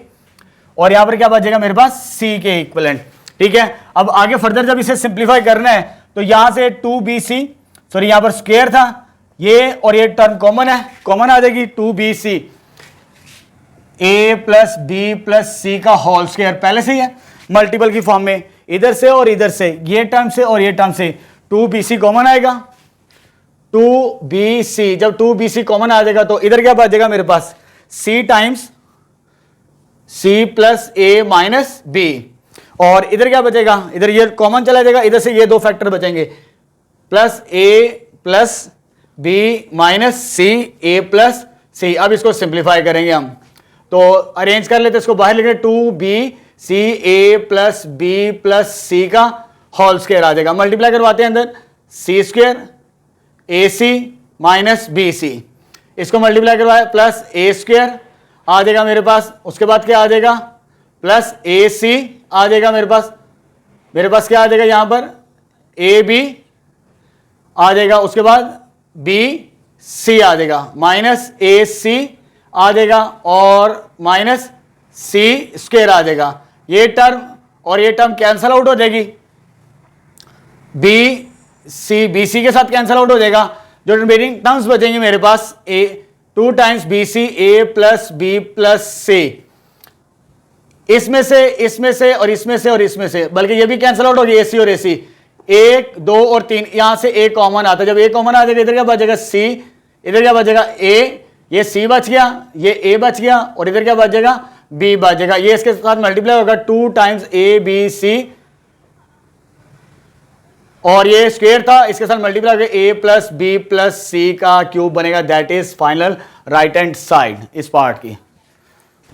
और यहां पर क्या बचेगा मेरे पास c के इक्विवेलेंट। ठीक है, अब आगे फर्दर जब इसे सिंप्लीफाई करना है तो यहां से 2bc, सॉरी यहां पर स्क्वायर था ये, और ये टर्म कॉमन है, कॉमन आ जाएगी 2bc a plus B plus c का होल स्क्वायर पहले से ही है मल्टीपल की फॉर्म में, इधर से और इधर से, ये टर्म से और ये टर्म से 2bc कॉमन आएगा, 2BC, जब 2BC कॉमन आ जाएगा तो इधर क्या बचेगा मेरे पास, C times C plus A minus B, और इधर क्या बचेगा, इधर ये कॉमन चला जाएगा, इधर से ये दो फैक्टर बचेंगे, plus A plus B minus C, A plus C। अब इसको सिंप्लीफाई करेंगे हम, तो अरेंज कर लेते, इसको बाहर लिखेंगे 2BC A plus B plus C का होल स्क्वायर आ जाएगा, मल्टीप्लाई करवाते हैं अंदर, C square AC minus BC, इसको मल्टीप्लाई करवाए प्लस A स्क्वायर आ जाएगा मेरे पास, उसके बाद क्या आ जाएगा, प्लस AC आ जाएगा मेरे पास क्या आ जाएगा यहां पर, AB आ जाएगा, उसके बाद BC आ जाएगा, माइनस AC आ जाएगा और माइनस C स्क्वायर आ जाएगा, ये टर्म और ये टर्म कैंसल आउट हो जाएगी, BC के साथ कैंसल आउट हो जाएगा, जो रिमेनिंग टर्म्स बचेंगे मेरे पास A 2 times BC A plus B plus C, इसमें से और इसमें से, बल्कि ये भी कैंसल आउट होगी AC और AC, 1 2 और 3, यहां से A कॉमन आता है, जब A कॉमन आ जाएगा इधर क्या बचेगा C, इधर क्या बचेगा A, ये C बच गया, ये A बच गया, और इधर क्या बचेगा B बचेगा, ये इसके साथ मल्टीप्लाई होगा 2 टाइम्स ABC, और ये स्क्वायर था, इसके साथ मल्टीप्लाई होगा A plus B plus C का क्यूब बनेगा, that is final right hand side इस पार्ट की।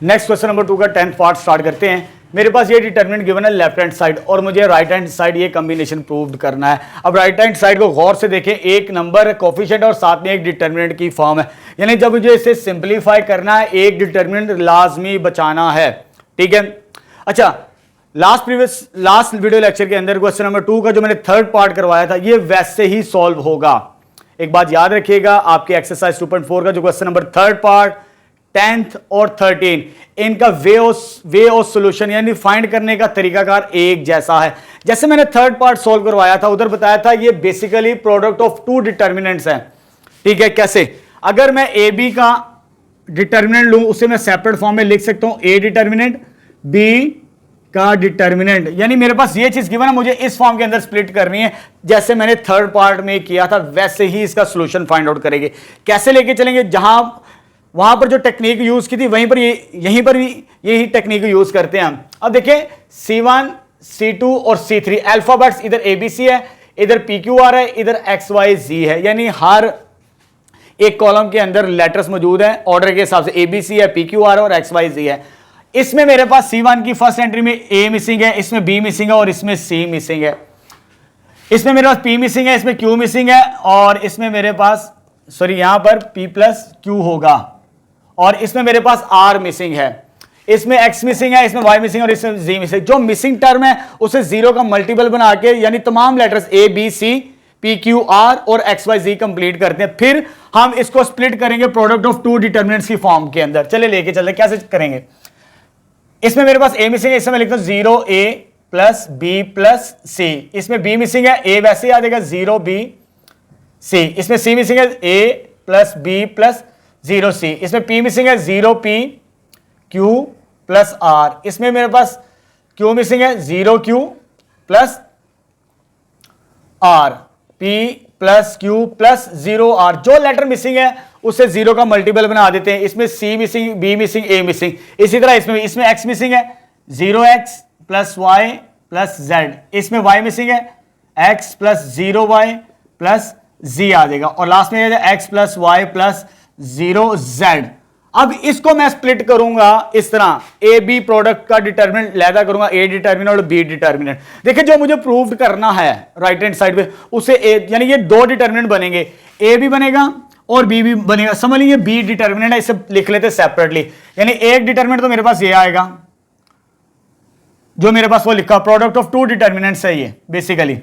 नेक्स्ट क्वेश्चन नंबर 2 का 10th पार्ट स्टार्ट करते हैं। मेरे पास ये डिटरमिनेंट गिवन है लेफ्ट हैंड साइड, और मुझे राइट हैंड साइड ये कॉम्बिनेशन प्रूव करना है। अब राइट हैंड साइड को गौर से देखें, एक नंबर कोफिशिएंट और साथ में एक डिटरमिनेंट की फॉर्म है, यानी जब मुझे इसे सिंप्लीफाई करना है एक डिटरमिनेंट लाजमी बचाना है, ठीक है। अच्छा, लास्ट वीडियो लेक्चर के अंदर क्वेश्चन नंबर 2 का जो मैंने थर्ड पार्ट करवाया था ये वैसे ही सॉल्व होगा। एक बात याद रखिएगा, आपके एक्सरसाइज 2.4 का जो question number third part, 10th और 13, इनका वे ऑफ सॉल्यूशन यानी फाइंड करने का तरीकाकार एक जैसा है। जैसे मैंने थर्ड पार्ट सॉल्व करवाया था, उधर बताया था ये basically product of two determinants है, ठीक है। कैसे, अगर मैं ए बी का डिटर्मिनेंट लूं उसे मैं सेपरेट फॉर्म में लिख सकता हूं, ए डिटर्मिनेंट बी का डिटर्मिनेंट, यानी मेरे पास ये चीज गिवन है, मुझे इस फॉर्म के अंदर स्प्लिट करनी है, जैसे मैंने थर्ड पार्ट में किया था वैसे ही इसका सॉल्यूशन फाइंड आउट करेंगे। कैसे लेके चलेंगे, जहां वहां पर जो टेक्निक यूज की थी वहीं पर यहीं पर भी यही टेक्निक यूज करते हैं हम। अब देखिए C1 C2 और C3 अल्फाबेट्स, इधर ABC है, इधर PQR है, इधर XYZ है, यानी हर एक कॉलम के अंदर लेटर्स मौजूद हैं ऑर्डर के हिसाब से, ABC है, PQR और XYZ है। इसमें मेरे पास C1 की फर्स्ट एंट्री में A मिसिंग है, इसमें B मिसिंग है और इसमें C मिसिंग है, इसमें मेरे पास P मिसिंग है, इसमें Q मिसिंग है, और इसमें मेरे पास यहां पर P प्लस Q होगा, और इसमें मेरे पास R मिसिंग है, इसमें X मिसिंग है, इसमें Y मिसिंग और इसमें Z मिसिंग। जो मिसिंग टर्म है उसे जीरो का मल्टीपल बना के, यानी तमाम letters A B C P Q R और X Y Z कंप्लीट करते हैं, फिर हम इसको स्प्लिट करेंगे प्रोडक्ट ऑफ टू डिटर्मिनेंट्स की फॉर्म के अंदर। चले लेके चलते कैसे करेंगे। इसमें मेरे पास A मिसिंग है, इसमें मैं लिखता हूं 0A plus B plus C, इसमें B मिसिंग है, A वैसे ही आ जाएगा 0B C, इसमें C मिसिंग है A plus B plus 0C, इसमें P मिसिंग है 0P Q प्लस R, इसमें मेरे पास Q मिसिंग है 0Q plus R, P plus Q plus 0R। जो लेटर मिसिंग है उसे जीरो का मल्टीपल बना देते हैं, इसमें C missing, B missing, A missing. इसी तरह इसमें X मिसिंग है 0X plus Y plus Z, इसमें Y मिसिंग है X plus 0Y plus Z आ जाएगा, और लास्ट में X plus Y plus 0Z। अब इसको मैं स्प्लिट करूंगा इस तरह, ए बी प्रोडक्ट का डिटर्मिनेंट लैदा करूंगा, ए डिटर्मिनेंट और बी डिटर्मिनेंट। देखिए जो मुझे प्रूव करना है राइट हैंड साइड पे उसे ए, यानी ये दो डिटर्मिनेंट बनेंगे, ए भी बनेगा और बी भी बनेगा। समझ लीजिए बी डिटर्मिनेंट है, इसे लिख लेते सेपरेटली, यानी एक डिटर्मिनेंट तो मेरे पास ये आएगा जो मेरे पास वो लिखा, प्रोडक्ट ऑफ टू डिटर्मिनेंट्स है ये बेसिकली,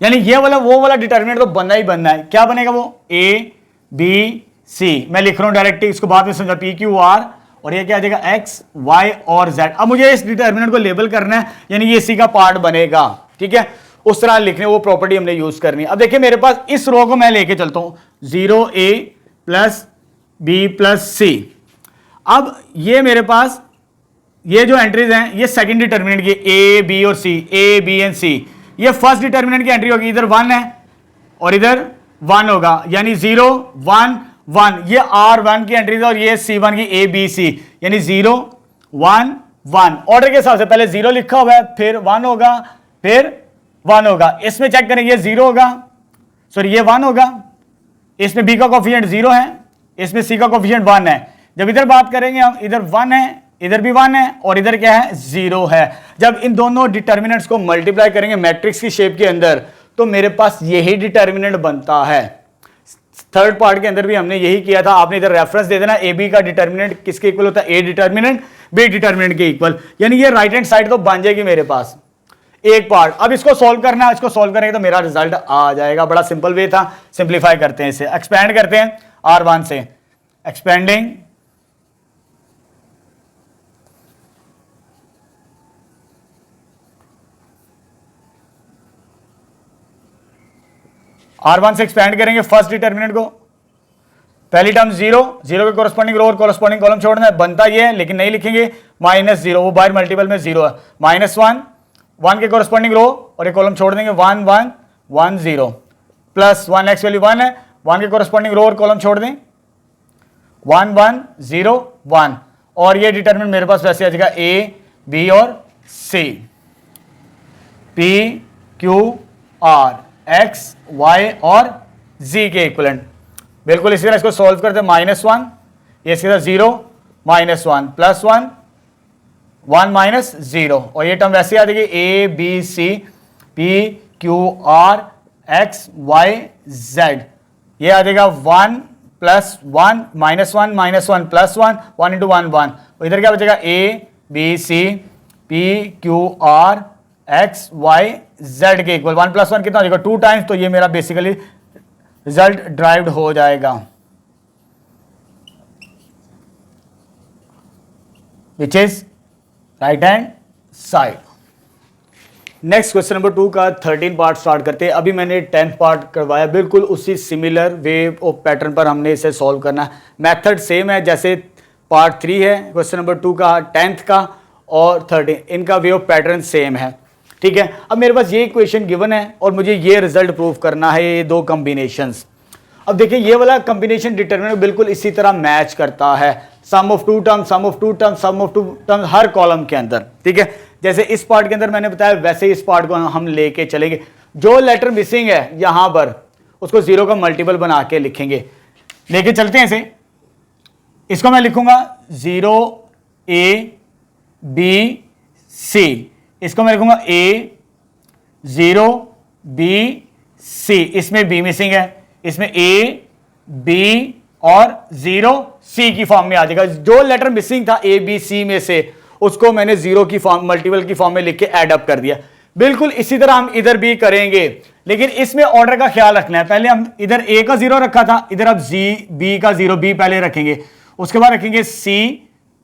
यानी ये वाला वो वाला डिटर्मिनेंट तो बनना ही बनना है। क्या बनेगा वो, ए बी सी, मैं लिख रहा हूं डायरेक्टली, इसको बाद में समझा, पी क्यू आर, और ये क्या आ जाएगा एक्स वाई और जेड। अब मुझे इस डिटर्मिनेंट को लेबल करना है, यानी ये सी का पार्ट बनेगा, ठीक है, उस तरह लिखने वो प्रॉपर्टी हमने यूज करनी है। अब देखिए मेरे पास इस रो को मैं लेके चलता हूं 0A प्लस बी प्लस सी। अब ये मेरे पास ये जो एंट्रीज हैं ये सेकंड डिटर्मिनेंट की, ए बी और सी, ए बी एंड सी। ये फर्स्ट डिटर्मिनेंट की एंट्री होगी, इधर 1 है, और इधर 1 होगा, यानी 0 1 1, ये R1 की एंट्रीज और ये C1 की ABC, यानी 0 1 1 ऑर्डर के हिसाब से पहले 0 लिखा हुआ है, फिर 1 होगा, फिर 1 होगा। इसमें चेक करेंगे, ये 0 होगा, सॉरी ये 1 होगा, इसमें B का कोफिशिएंट 0 है, इसमें C का कोफिशिएंट 1 है। जब इधर बात करेंगे हम, इधर 1 है, इधर भी 1 है और इधर क्या है 0 है। जब इन दोनों डिटर्मिनेंट्स को मल्टीप्लाई करेंगे मैट्रिक्स की शेप के अंदर, तो मेरे पास यही डिटर्मिनेंट बनता है। थर्ड पार्ट के अंदर भी हमने यही किया था, आपने इधर रेफरेंस दे देना, ए बी का डिटर्मिनेंट किसके इक्वल होता है, ए डिटर्मिनेंट बी डिटर्मिनेंट के इक्वल, यानी ये राइट हैंड साइड तो बन जाएगी मेरे पास एक पार्ट। अब इसको सॉल्व करना है, इसको सॉल्व करेंगे तो मेरा रिजल्ट आ जाएगा। बड़ा सिंपल वे था, सिंप्लीफाई करते हैं इसे, एक्सपेंड करते हैं R1 से, एक्सपेंडिंग R1 से एक्सपेंड करेंगे फर्स्ट डिटर्मिनेंट को, पहली टर्म 0 0 के कोरस्पॉन्डिंग रो और कोरस्पॉन्डिंग कॉलम छोड़ना है, बनता ये है लेकिन नहीं लिखेंगे, -0 वो बाहर मल्टीपल में 0 है, -1 1 के कोरस्पॉन्डिंग रो और एक कॉलम छोड़ देंगे 1 1 1 0, प्लस 1 एक्स वैल्यू 1 है, 1 के कोरस्पॉन्डिंग रो और कॉलम छोड़ दें 1 1 0 1, और ये डिटर्मिनेंट मेरे पास वैसे आ जाएगा ए बी और c, P Q R x y और जी के इक्विवेलेंट। बिल्कुल इसी तरह इसको सॉल्व करते हैं, -1 ये इसके साथ 0 -1 +1 1 -0, और ये टर्म वैसे आ जाएगी A B C P Q R x Y Z, ये आ जाएगा 1 +1 -1 -1 +1 1 × 1 1, इधर क्या बचेगा A B C P Q R x Y Z के इक्वल, 1 + 1 कितना हो जाएगा 2 टाइम्स, तो ये मेरा बेसिकली रिजल्ट ड्राइव्ड हो जाएगा, which is right hand side. Next question number 2 का 13 पार्ट स्टार्ट करते हैं। अभी मैंने 10th पार्ट करवाया, बिल्कुल उसी सिमिलर वे ऑफ पैटर्न पर हमने इसे सॉल्व करना है। मेथड सेम है जैसे पार्ट 3 है क्वेश्चन नंबर 2 का, 10th का और 13, इनका वे ऑफ पैटर्न सेम है, ठीक है। अब मेरे पास ये इक्वेशन गिवन है और मुझे ये रिजल्ट प्रूव करना है, ये दो कॉम्बिनेशंस। अब देखिए ये वाला कॉम्बिनेशन डिटरमिनेंट बिल्कुल इसी तरह मैच करता है, sum of 2 term sum of 2 term sum of 2 term हर कॉलम के अंदर, ठीक है। जैसे इस पार्ट के अंदर मैंने बताया वैसे इस पार्ट को हम लेके चलेंगे, जो लेटर मिसिंग है यहां पर उसको 0 का मल्टीपल बना के लिखेंगे, लेके चलते हैं इसे। इसको मैं लिखूंगा 0 A B C, इसको मैं लिखूंगा A 0 B C, इसमें B मिसिंग है, इसमें A B और 0 C की फॉर्म में आ जाएगा। जो लेटर मिसिंग था A B C में से उसको मैंने 0 की फॉर्म मल्टीपल की फॉर्म में लिख के ऐड अप कर दिया। बिल्कुल इसी तरह हम इधर भी करेंगे, लेकिन इसमें ऑर्डर का ख्याल रखना है। पहले हम इधर A का 0 रखा था, इधर अब B का 0 B पहले रखेंगे, उसके बाद रखेंगे C,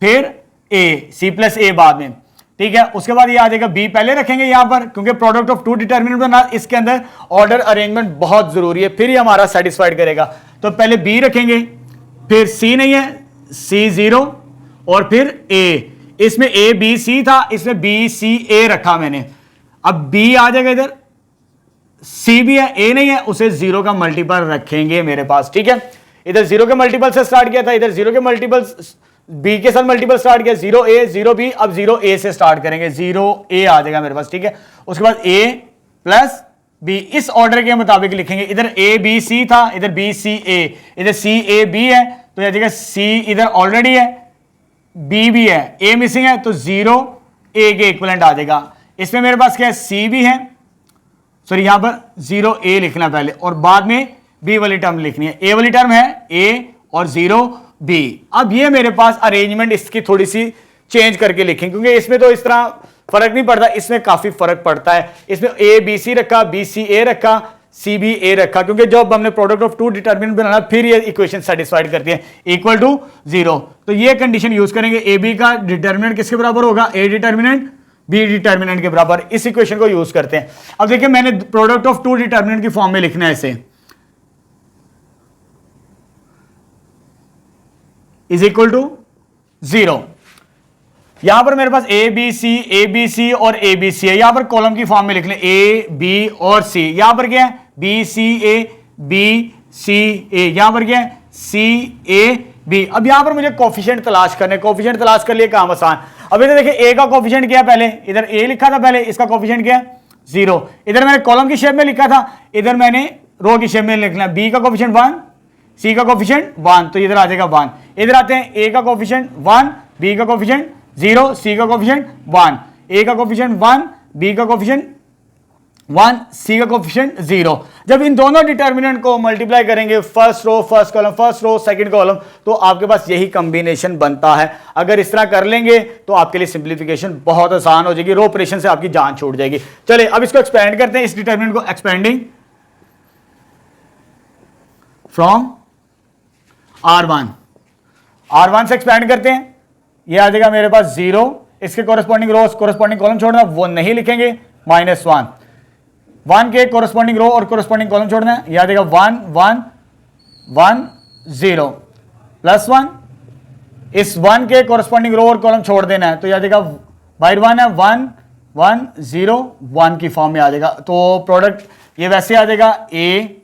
फिर A, C + A बाद में, ठीक है। उसके बाद ये आ जाएगा B पहले रखेंगे यहां पर, क्योंकि प्रोडक्ट ऑफ 2 डिटरमिनेंट बना, इसके अंदर ऑर्डर अरेंजमेंट बहुत जरूरी है, फिर ये हमारा सेटिस्फाइड करेगा। तो पहले B रखेंगे, फिर C नहीं है C 0 और फिर A, इसमें A B C था, इसमें B C A रखा मैंने। अब B आ जाएगा इधर, C भी है, A नहीं है, उसे 0 का मल्टीपल रखेंगे मेरे पास, ठीक है। इधर 0 के मल्टीपल से स्टार्ट किया था, इधर 0 के मल्टीपल B के साथ मल्टीपल स्टार्ट किया, 0 A 0 B, अब 0 A से स्टार्ट करेंगे, 0 A आ जाएगा मेरे पास, ठीक है। उसके बाद A + B इस ऑर्डर के मुताबिक लिखेंगे। इधर A B C था, इधर B C A, इधर C A B है, तो यह जगह C इधर ऑलरेडी है, B भी है, A मिसिंग है, तो 0 A के इक्विवेलेंट आ जाएगा। इसमें मेरे पास क्या है C भी है, सॉरी यहां पर 0 A लिखना पहले और बाद में B वाली टर्म लिखनी है। A वाली टर्म है A और 0 B। अब ये मेरे पास अरेंजमेंट इसकी थोड़ी सी चेंज करके लिखें, क्योंकि इसमें तो इस तरह फर्क नहीं पड़ता, इसमें काफी फर्क पड़ता है। इसमें A B C रखा, B C A रखा, C B A रखा, क्योंकि जब हमने प्रोडक्ट ऑफ 2 डिटरमिनेंट बनाना फिर ये इक्वेशन सेटिस्फाइड करती है, = 0। तो ये कंडीशन यूज करेंगे, A B का डिटरमिनेंट किसके बराबर होगा, A डिटरमिनेंट B डिटरमिनेंट के बराबर। इस इक्वेशन को यूज करते हैं। अब देखिए मैंने प्रोडक्ट ऑफ 2 डिटरमिनेंट की फॉर्म में लिखना है इसे, = 0। यहां पर मेरे पास A B C और A B C है, यहां पर कॉलम की फॉर्म में लिख लें A B और C। यहां पर क्या है बी सी ए, बी सी ए, यहां पर क्या है सी ए बी। अब यहां पर मुझे कोफिशिएंट तलाश करने, कोफिशिएंट तलाश कर लिए काम आसान। अब इधर देखिए ए का कोफिशिएंट क्या है, पहले इधर ए लिखा था, पहले इसका कोफिशिएंट क्या है 0। इधर मैंने कॉलम की शेप में लिखा था, इधर मैंने रो की शेप में लिखना है। बी का कोफिशिएंट 1, सी का कोफिशिएंट 1, तो इधर आ जाएगा 1। इधर आते हैं ए का कोफिशिएंट 1, बी का कोफिशिएंट 0, सी का कोफिशिएंट 1, ए का कोफिशिएंट 1, बी का कोफिशिएंट 1, सी का कोफिशिएंट 0। जब इन दोनों डिटर्मिनेंट को मल्टीप्लाई करेंगे, first row first column, first row second column, तो आपके पास यही कॉम्बिनेशन बनता है। अगर इस तरह कर लेंगे तो आपके लिए सिंप्लीफिकेशन बहुत आसान हो जाएगी, रो ऑपरेशन से आपकी जान छूट जाएगी। चलिए अब इसको एक्सपेंड करते हैं, इस डिटर्मिनेंट को एक्सपेंडिंग फ्रॉम R1 से एक्सपेंड करते हैं, ये आ जाएगा मेरे पास 0। इसके कोरस्पॉन्डिंग रो कोरस्पॉन्डिंग कॉलम छोड़ना, वो नहीं लिखेंगे, -1। 1 के कोरस्पॉन्डिंग रो और कोरस्पॉन्डिंग कॉलम छोड़ना है, यह आ जाएगा 1 1 1 0 +1। इस 1 के कोरस्पॉन्डिंग रो और कॉलम छोड़ देना है, तो यह आ जाएगा बाहर 1 है, 1 1 0 1 की फॉर्म में आ जाएगा। तो प्रोडक्ट ये वैसे आ जाएगा ए,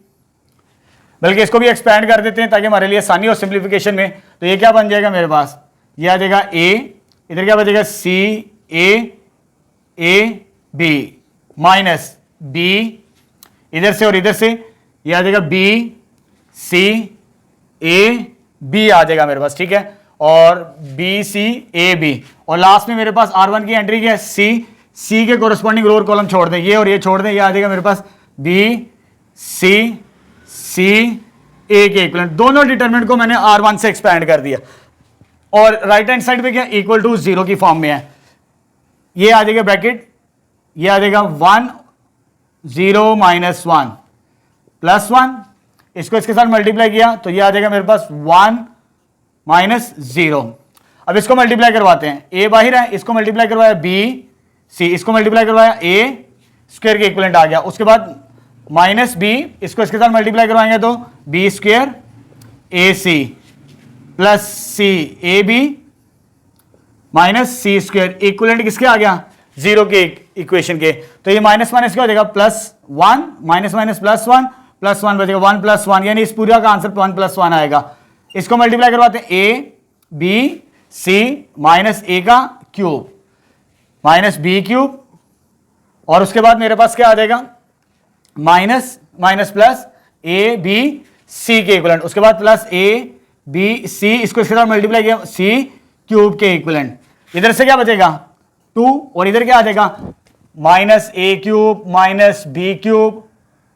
बल्कि इसको भी एक्सपेंड कर देते हैं ताकि हमारे लिए आसानी हो सिंप्लीफिकेशन में। तो ये क्या बन जाएगा मेरे पास, ये आ जाएगा ए, इधर क्या बचेगा सी ए बी माइनस बी, इधर से और इधर से ये आ जाएगा बी सी ए बी आ जाएगा मेरे पास, ठीक है, और बी सी ए बी, और लास्ट में मेरे पास R1 की एंट्री क्या है सी के कोरस्पॉन्डिंग रो और कॉलम छोड़ दें, ये और ये छोड़ दें, ये आ जाएगा मेरे पास बी सी ए के इक्विवेलेंट। दोनों डिटरमिनेंट को मैंने R1 से एक्सपेंड कर दिया, और राइट हैंड साइड पे क्या इक्वल टू 0 की फॉर्म में है। ये आ जाएगा ब्रैकेट, ये आ जाएगा 1 0 -1 +1, इसको इसके साथ मल्टीप्लाई किया तो ये आ जाएगा मेरे पास 1 -0। अब इसको मल्टीप्लाई करवाते हैं, ए बाहर है, इसको मल्टीप्लाई करवाया बी सी, इसको मल्टीप्लाई करवाया ए स्क्वायर के इक्विवेलेंट आ गया। उसके बाद माइनस बी, इसको इसके साथ मल्टीप्लाई करवाएंगे तो B square A C plus C A B minus C square, equivalent किसके आ गया 0 के इक्वेशन के। तो ये माइनस माइनस क्या हो जाएगा +1, माइनस माइनस +1 +1 बचेगा 1 +1, यानी इस पूरा का आंसर 1 +1 आएगा। इसको मल्टीप्लाई करवाते हैं ए बी सी माइनस ए का क्यूब माइनस बी क्यूब, और उसके बाद मेरे पास क्या आ जाएगा minus minus plus A B C के इक्विवेलेंट, उसके बाद प्लस ए बी सी, इसको इसके साथ मल्टीप्लाई किया सी क्यूब के इक्विवेलेंट। इधर से क्या बचेगा 2, और इधर क्या आ जाएगा minus a cube minus b cube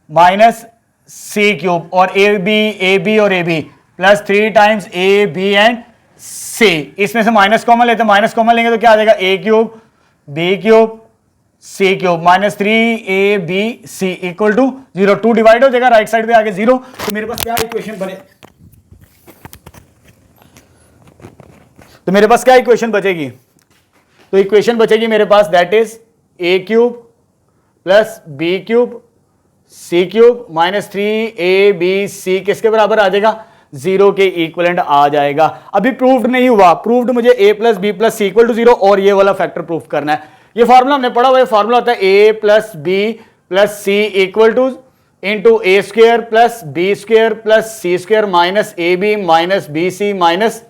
minus c cube, और ए बी और a B plus 3 times a B and c. इसमें से माइनस कॉमन लेते हैं, माइनस कॉमन लेंगे तो क्या आ जाएगा a cube b cube c cube -3 a B c equal to 0। 2 divide हो जाएगा, राइट साइड पे आगे 0। तो मेरे पास क्या इक्वेशन बने, तो मेरे पास क्या इक्वेशन बचेगी, तो इक्वेशन बचेगी मेरे पास that is a cube plus b cube c cube -3 a B c किसके बराबर आ जाएगा 0 के इक्विवेलेंट आ जाएगा। अभी प्रूव्ड नहीं हुआ, प्रूव्ड मुझे a plus B plus C equal to 0 और ये वाला फैक्टर प्रूव करना है। ये फॉर्मूला हमने पढ़ा हुआ है, फॉर्मूला होता है a plus B plus C equal to into A square plus B square plus C square minus A B minus B C minus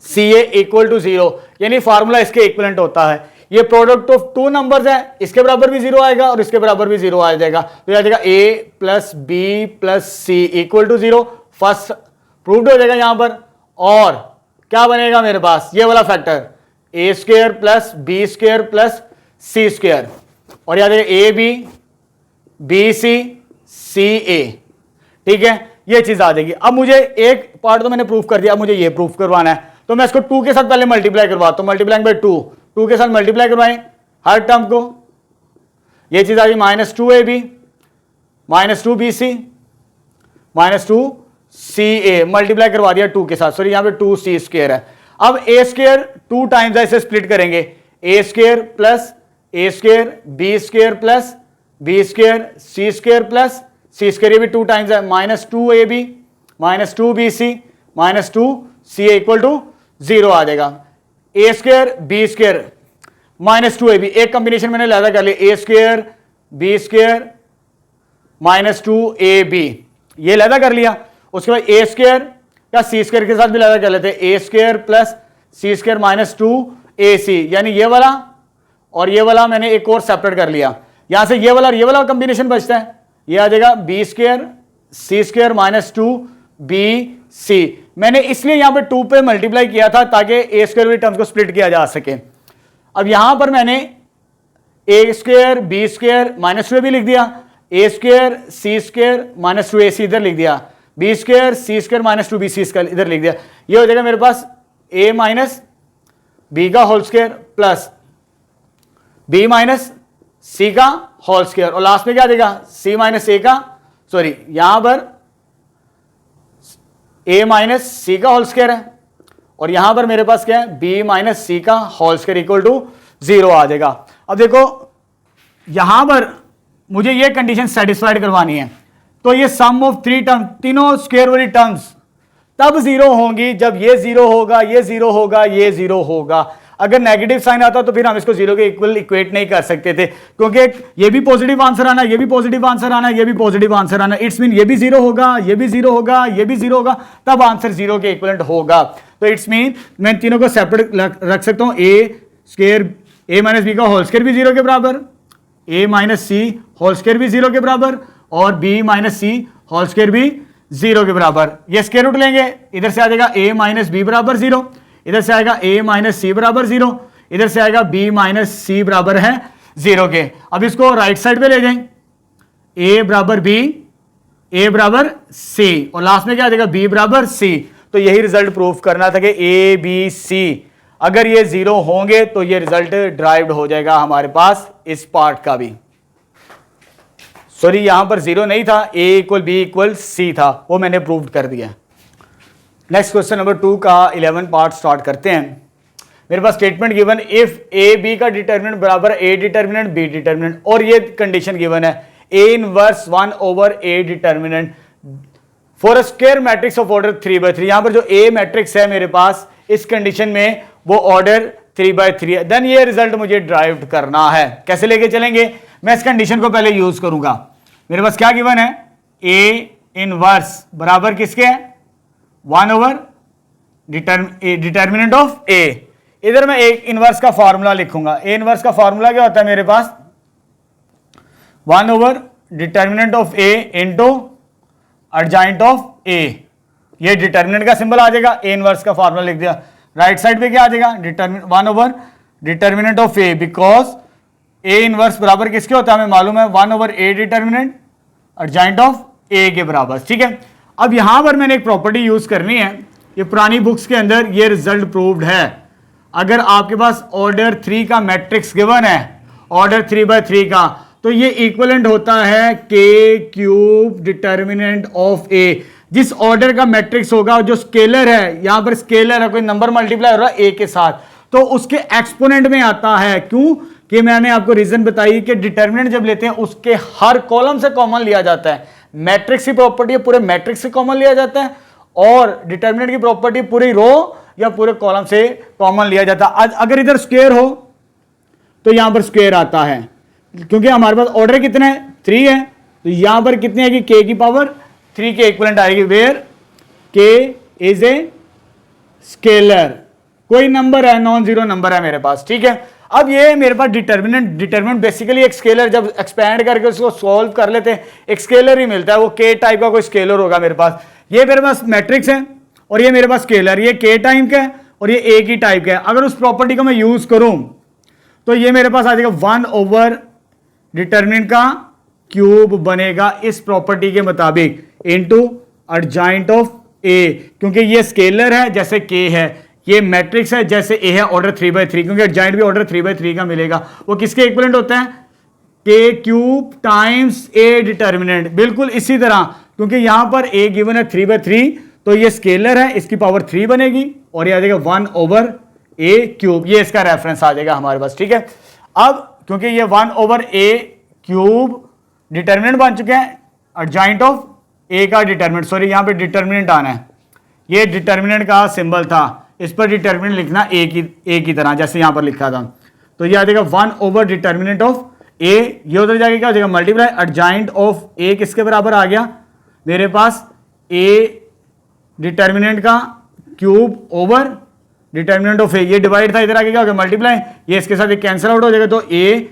C A equal to 0, यानी फॉर्मूला इसके इक्विवेलेंट होता है। ये प्रोडक्ट ऑफ 2 नंबर्स है, इसके बराबर भी 0 आएगा और इसके बराबर भी 0 आ जाएगा, तो ये आ जाएगा a plus B plus C equal to 0, first proved हो जाएगा यहां पर। और क्या बनेगा मेरे पास ये वाला factor a square plus B square plus C square, और याद है ए बी सी ए, ठीक है, ये चीज आ जाएगी। अब मुझे एक पार्ट तो मैंने प्रूफ कर दिया, अब मुझे ये प्रूफ करवाना है, तो मैं इसको 2 के साथ पहले मल्टीप्लाई करवाता हूं, मल्टीप्लाइंग बाय 2 के साथ मल्टीप्लाई करवाएं हर टर्म को, ये चीज आ गई -2 A B -2 B C -2 C A, multiply करवा दिया 2 के साथ, सॉरी यहां पे 2 सी स्क्वायर है। अब ए स्क्वायर 2 टाइम्स ऐसे स्प्लिट करेंगे, a square plus a square b square plus B square c square plus C square, ये भी 2 टाइम्स है, -2 A B -2 B C -2 C A equal to 0 आ जाएगा। A square b square -2 A b, एक combination मैंने लहदा कर लिया, a square b square minus 2ab, ये लैदा कर लिया। उसके बाद ए स्क्वायर या सी स्क्वायर के साथ भी लैदा कर लेते हैं, ए स्क्वायर प्लस सी स्क्वायर माइनस 2ac, यानी ये वाला और ये वाला मैंने एक और सेपरेट कर लिया। यहां से ये वाला और ये वाला कॉम्बिनेशन बचता है, ये आ जाएगा B square c square minus 2bc। मैंने इसलिए यहां पे 2 पे मल्टीप्लाई किया था ताकि ए स्क्वायर वाली टर्म्स को स्प्लिट किया जा सके। अब यहां पर मैंने a square b square minus 2 भी लिख दिया, a square c square minus 2ac इधर लिख दिया, b square c square minus 2bc इधर लिख दिया। ये हो जाएगा मेरे पास a माइनस बी का whole square plus b minus c का होल स्क्वायर, और लास्ट में क्या देगा c माइनस ए का, सॉरी यहां पर a माइनस सी का होल स्क्वायर है और यहां पर मेरे पास क्या है b माइनस सी का होल स्क्वायर इक्वल टू 0 आ जाएगा। अब देखो यहां पर मुझे ये कंडीशन सेटिस्फाइड करवानी है, तो ये सम ऑफ 3 टर्म, तीनों स्क्वायर वाली टर्म्स तब 0 होंगी जब ये 0 होगा, ये 0 होगा, ये 0 होगा। अगर नेगेटिव साइन आता तो फिर हम इसको 0 के इक्वल इक्वेट नहीं कर सकते थे, क्योंकि ये भी पॉजिटिव आंसर आना, ये भी पॉजिटिव आंसर आना, ये भी पॉजिटिव आंसर आना, इट्स मीन ये भी 0 होगा, ये भी 0 होगा, ये भी 0 होगा, तब आंसर 0 के इक्वलेंट होगा। तो इट्स मीन मैं तीनों को सेपरेट रख सकता हूं, ए स्क्वायर ए माइनस बी का होल स्क्वायर भी 0 के बराबर, ए माइनस सी होल स्क्वायर भी 0 के बराबर और बी माइनस सी होल स्क्वायर भी 0 के बराबर। ये स्क्वायर रूट लेंगे, इधर से आ जाएगा a माइनस बी बराबर 0, इधर से आएगा a माइनस सी बराबर 0, इधर से आएगा b माइनस सी बराबर है 0 के। अब इसको राइट साइड पे ले जाएं, a बराबर b, a बराबर c और लास्ट में क्या आ जाएगा b बराबर c। तो यही रिजल्ट प्रूफ करना था कि a b c अगर ये 0 होंगे तो ये रिजल्ट ड्राइव्ड हो जाएगा हमारे पास इस पार्ट का भी। सॉरी यहां पर 0 नहीं था, a equal B equal C था, वो मैंने प्रूव कर दिया। नेक्स्ट क्वेश्चन नंबर 2 का 11 पार्ट स्टार्ट करते हैं। मेरे पास statement given, if a b का डिटर्मिनेंट बराबर ए डिटर्मिनेंट बी डिटर्मिनेंट, और ये कंडीशन गिवन है A inverse 1 over a determinant for a square matrix of order 3/3। यहां पर जो ए मैट्रिक्स है मेरे पास इस कंडीशन में वो ऑर्डर 3/3 है। देन ये रिजल्ट मुझे ड्राइव करना है, कैसे लेके चलेंगे, मैं इस कंडीशन को पहले यूज करूंगा। मेरे पास क्या गिवन है, ए इनवर्स बराबर किसके है 1 ओवर डिटर्मिनेंट ऑफ ए। इधर मैं एक इनवर्स का फॉर्मूला लिखूंगा, ए इनवर्स का फॉर्मूला क्या होता है मेरे पास 1 over determinant of a into adjoint of a. ये डिटर्मिनेंट का सिंबल आ जाएगा, ए इनवर्स का फॉर्मूला लिख दिया। राइट साइड पे क्या आ जाएगा 1 over determinant of a, because a inverse बराबर किसके होता है हमें मालूम है 1 over a determinant adjoint of a के बराबर। ठीक है, अब यहां पर मैंने एक प्रॉपर्टी यूज करनी है, ये पुरानी बुक्स के अंदर ये रिजल्ट प्रूव्ड है। अगर आपके पास ऑर्डर 3 का मैट्रिक्स गिवन है, ऑर्डर 3/3 का, तो ये इक्विवेलेंट होता है के क्यूब डिटर्मिनेंट ऑफ ए। जिस ऑर्डर का मैट्रिक्स होगा, जो स्केलर है, यहां पर स्केलर है, कोई नंबर मल्टीप्लाई हो रहा है ए के साथ, तो उसके एक्सपोनेंट में आता है। क्यों कि मैंने आपको रीजन बताई कि डिटर्मिनेंट जब लेते हैं उसके हर कॉलम से कॉमन लिया जाता है। मैट्रिक्स की प्रॉपर्टी पूरे मैट्रिक्स से कॉमन लिया जाता है और डिटर्मिनेंट की प्रॉपर्टी पूरी रो या पूरे कॉलम से कॉमन लिया जाता है। अगर इधर स्क्वायर हो तो यहां पर स्क्वायर आता है, क्योंकि हमारे पास ऑर्डर कितना है 3 है, तो यहां पर कितनी आएगी के की पावर 3 के इक्विवेलेंट आएगी, वेयर के इज ए स्केलर, कोई नंबर है, नॉन जीरो नंबर है मेरे पास। ठीक है, अब ये मेरे पास डिटर्मिनेंट बेसिकली एक स्केलर, जब एक्सपैंड करके उसको सॉल्व कर लेते हैं एक स्केलर ही मिलता है, वो के टाइप का कोई स्केलर होगा मेरे पास। ये मेरे पास मैट्रिक्स है और ये मेरे पास स्केलर, ये के टाइप का है और ये ए की टाइप का है। अगर उस प्रॉपर्टी को मैं यूज करूं तो ये मेरे पास आ जाएगा 1 ओवर डिटर्मिनेंट का क्यूब बनेगा इस प्रॉपर्टी के मुताबिक इनटू एडजॉइंट ऑफ ए, क्योंकि ये स्केलर है जैसे के है, ये मैट्रिक्स है जैसे ए है ऑर्डर 3/3, क्योंकि एडजॉइंट भी ऑर्डर 3/3 का मिलेगा। वो किसके इक्विवेलेंट होता है के क्यूब टाइम्स ए डिटर्मिनेंट, बिल्कुल इसी तरह, क्योंकि यहां पर ए गिवन है 3/3, तो ये स्केलर है, इसकी पावर 3 बनेगी और ये आ जाएगा 1 ओवर ए क्यूब, ये इसका रेफरेंस आ जाएगा हमारे पास। ठीक है, अब क्योंकि ये 1 ओवर ए क्यूब डिटर्मिनेंट बन चुके हैं, एडजॉइंट ऑफ ए का डिटर्मिनेंट, सॉरी यहां पे डिटर्मिनेंट आना है, ये डिटर्मिनेंट का सिंबल था, इस पर डिटर्मिनेंट लिखना ए की तरह जैसे यहां पर लिखा था, तो ये आ जाएगा 1 ओवर डिटर्मिनेंट ऑफ ए ये उधर जाके क्या हो जाएगा मल्टीप्लाई, एडजॉइंट ऑफ ए किसके बराबर आ गया मेरे पास, ए डिटर्मिनेंट का cube over determinant of a, ये डिवाइड था, इधर आके क्या हो गया मल्टीप्लाई, ये इसके साथ कैंसिल आउट हो जाएगा, तो ए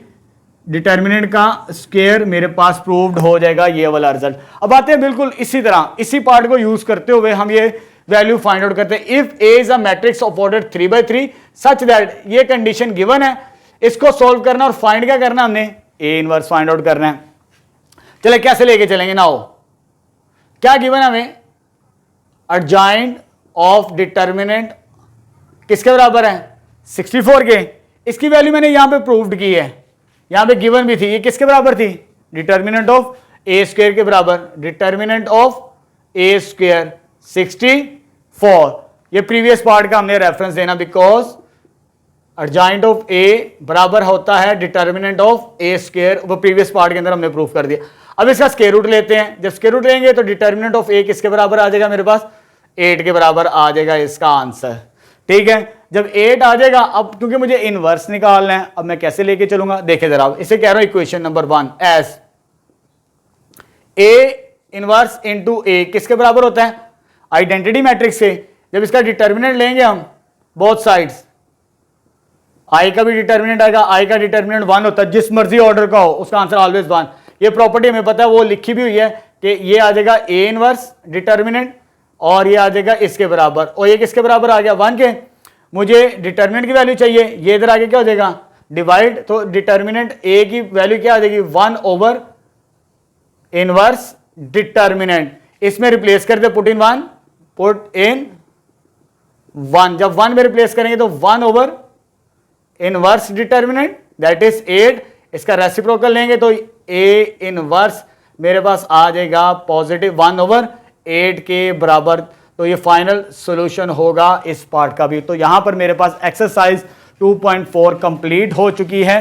डिटर्मिनेंट का स्क्वायर मेरे पास प्रूव्ड हो जाएगा, ये वाला रिजल्ट। अब आते हैं बिल्कुल इसी तरह, इसी पार्ट को यूज करते हुए हम ये वैल्यू फाइंड आउट करते हैं। If A is a matrix of order 3/3 such that, ये कंडीशन गिवन है, इसको सोल्व करना और फाइंड क्या करना हमने, ए इनवर्स फाइंड आउट करना है। चले कैसे लेके चलेंगे ना, क्या गिवन है हमें, एडजॉइंट ऑफ डिटर्मिनेंट किसके बराबर है 64 के, इसकी वैल्यू मैंने यहां पे प्रूव्ड की है, यहां पे गिवन भी थी, ये किसके बराबर थी, डिटर्मिनेंट ऑफ ए स्क्वायर के बराबर, डिटर्मिनेंट ऑफ ए स्क्वायर 64, ये प्रीवियस पार्ट का हमने रेफरेंस देना, बिकॉज एडजॉइंट ऑफ ए बराबर होता है डिटर्मिनेंट ऑफ ए स्क्वायर, वो प्रीवियस पार्ट के अंदर हमने प्रूफ कर दिया। अब इसका स्क्वायर रूट लेते हैं, जब स्क्वायर रूट लेंगे तो डिटर्मिनेंट ऑफ ए किसके बराबर आ जाएगा मेरे पास, 8 के बराबर आ जाएगा इसका आंसर, ठीक है। जब 8 आ जाएगा, अब क्योंकि मुझे इनवर्स निकालना है, अब मैं कैसे लेके चलूंगा, देखे जरा, इसे कह रहा हूं इक्वेशन नंबर 1 एस ए इनवर्स इनटू ए किसके बराबर होता है, आइडेंटिटी मैट्रिक्स से। जब इसका डिटर्मिनेंट लेंगे हम बोथ साइड्स, आई का भी डिटर्मिनेंट आएगा, आई का डिटर्मिनेंट 1 होता है, जिस मर्जी ऑर्डर का हो उसका आंसर ऑलवेज 1। ये प्रॉपर्टी हमें पता है, वो लिखी भी हुई है कि ये आ जाएगा ए इनवर्स डिटर्मिनेंट और ये आ जाएगा इसके बराबर, और ये किसके बराबर आ गया 1 के। मुझे डिटर्मिनेंट की वैल्यू चाहिए, ये इधर आगे क्या हो जाएगा डिवाइड, तो डिटर्मिनेंट ए की वैल्यू क्या आ जाएगी 1 ओवर इनवर्स डिटर्मिनेंट, इसमें रिप्लेस कर दे, पुट इन 1, पुट इन 1, जब 1 में रिप्लेस करेंगे तो 1 over inverse determinant that is 8, इसका रेसिप्रोकल लेंगे तो ए इनवर्स मेरे पास आ जाएगा पॉजिटिव 1 ओवर 8 के बराबर। तो ये फाइनल सॉल्यूशन होगा इस पार्ट का भी। तो यहां पर मेरे पास एक्सरसाइज 2.4 कंप्लीट हो चुकी है।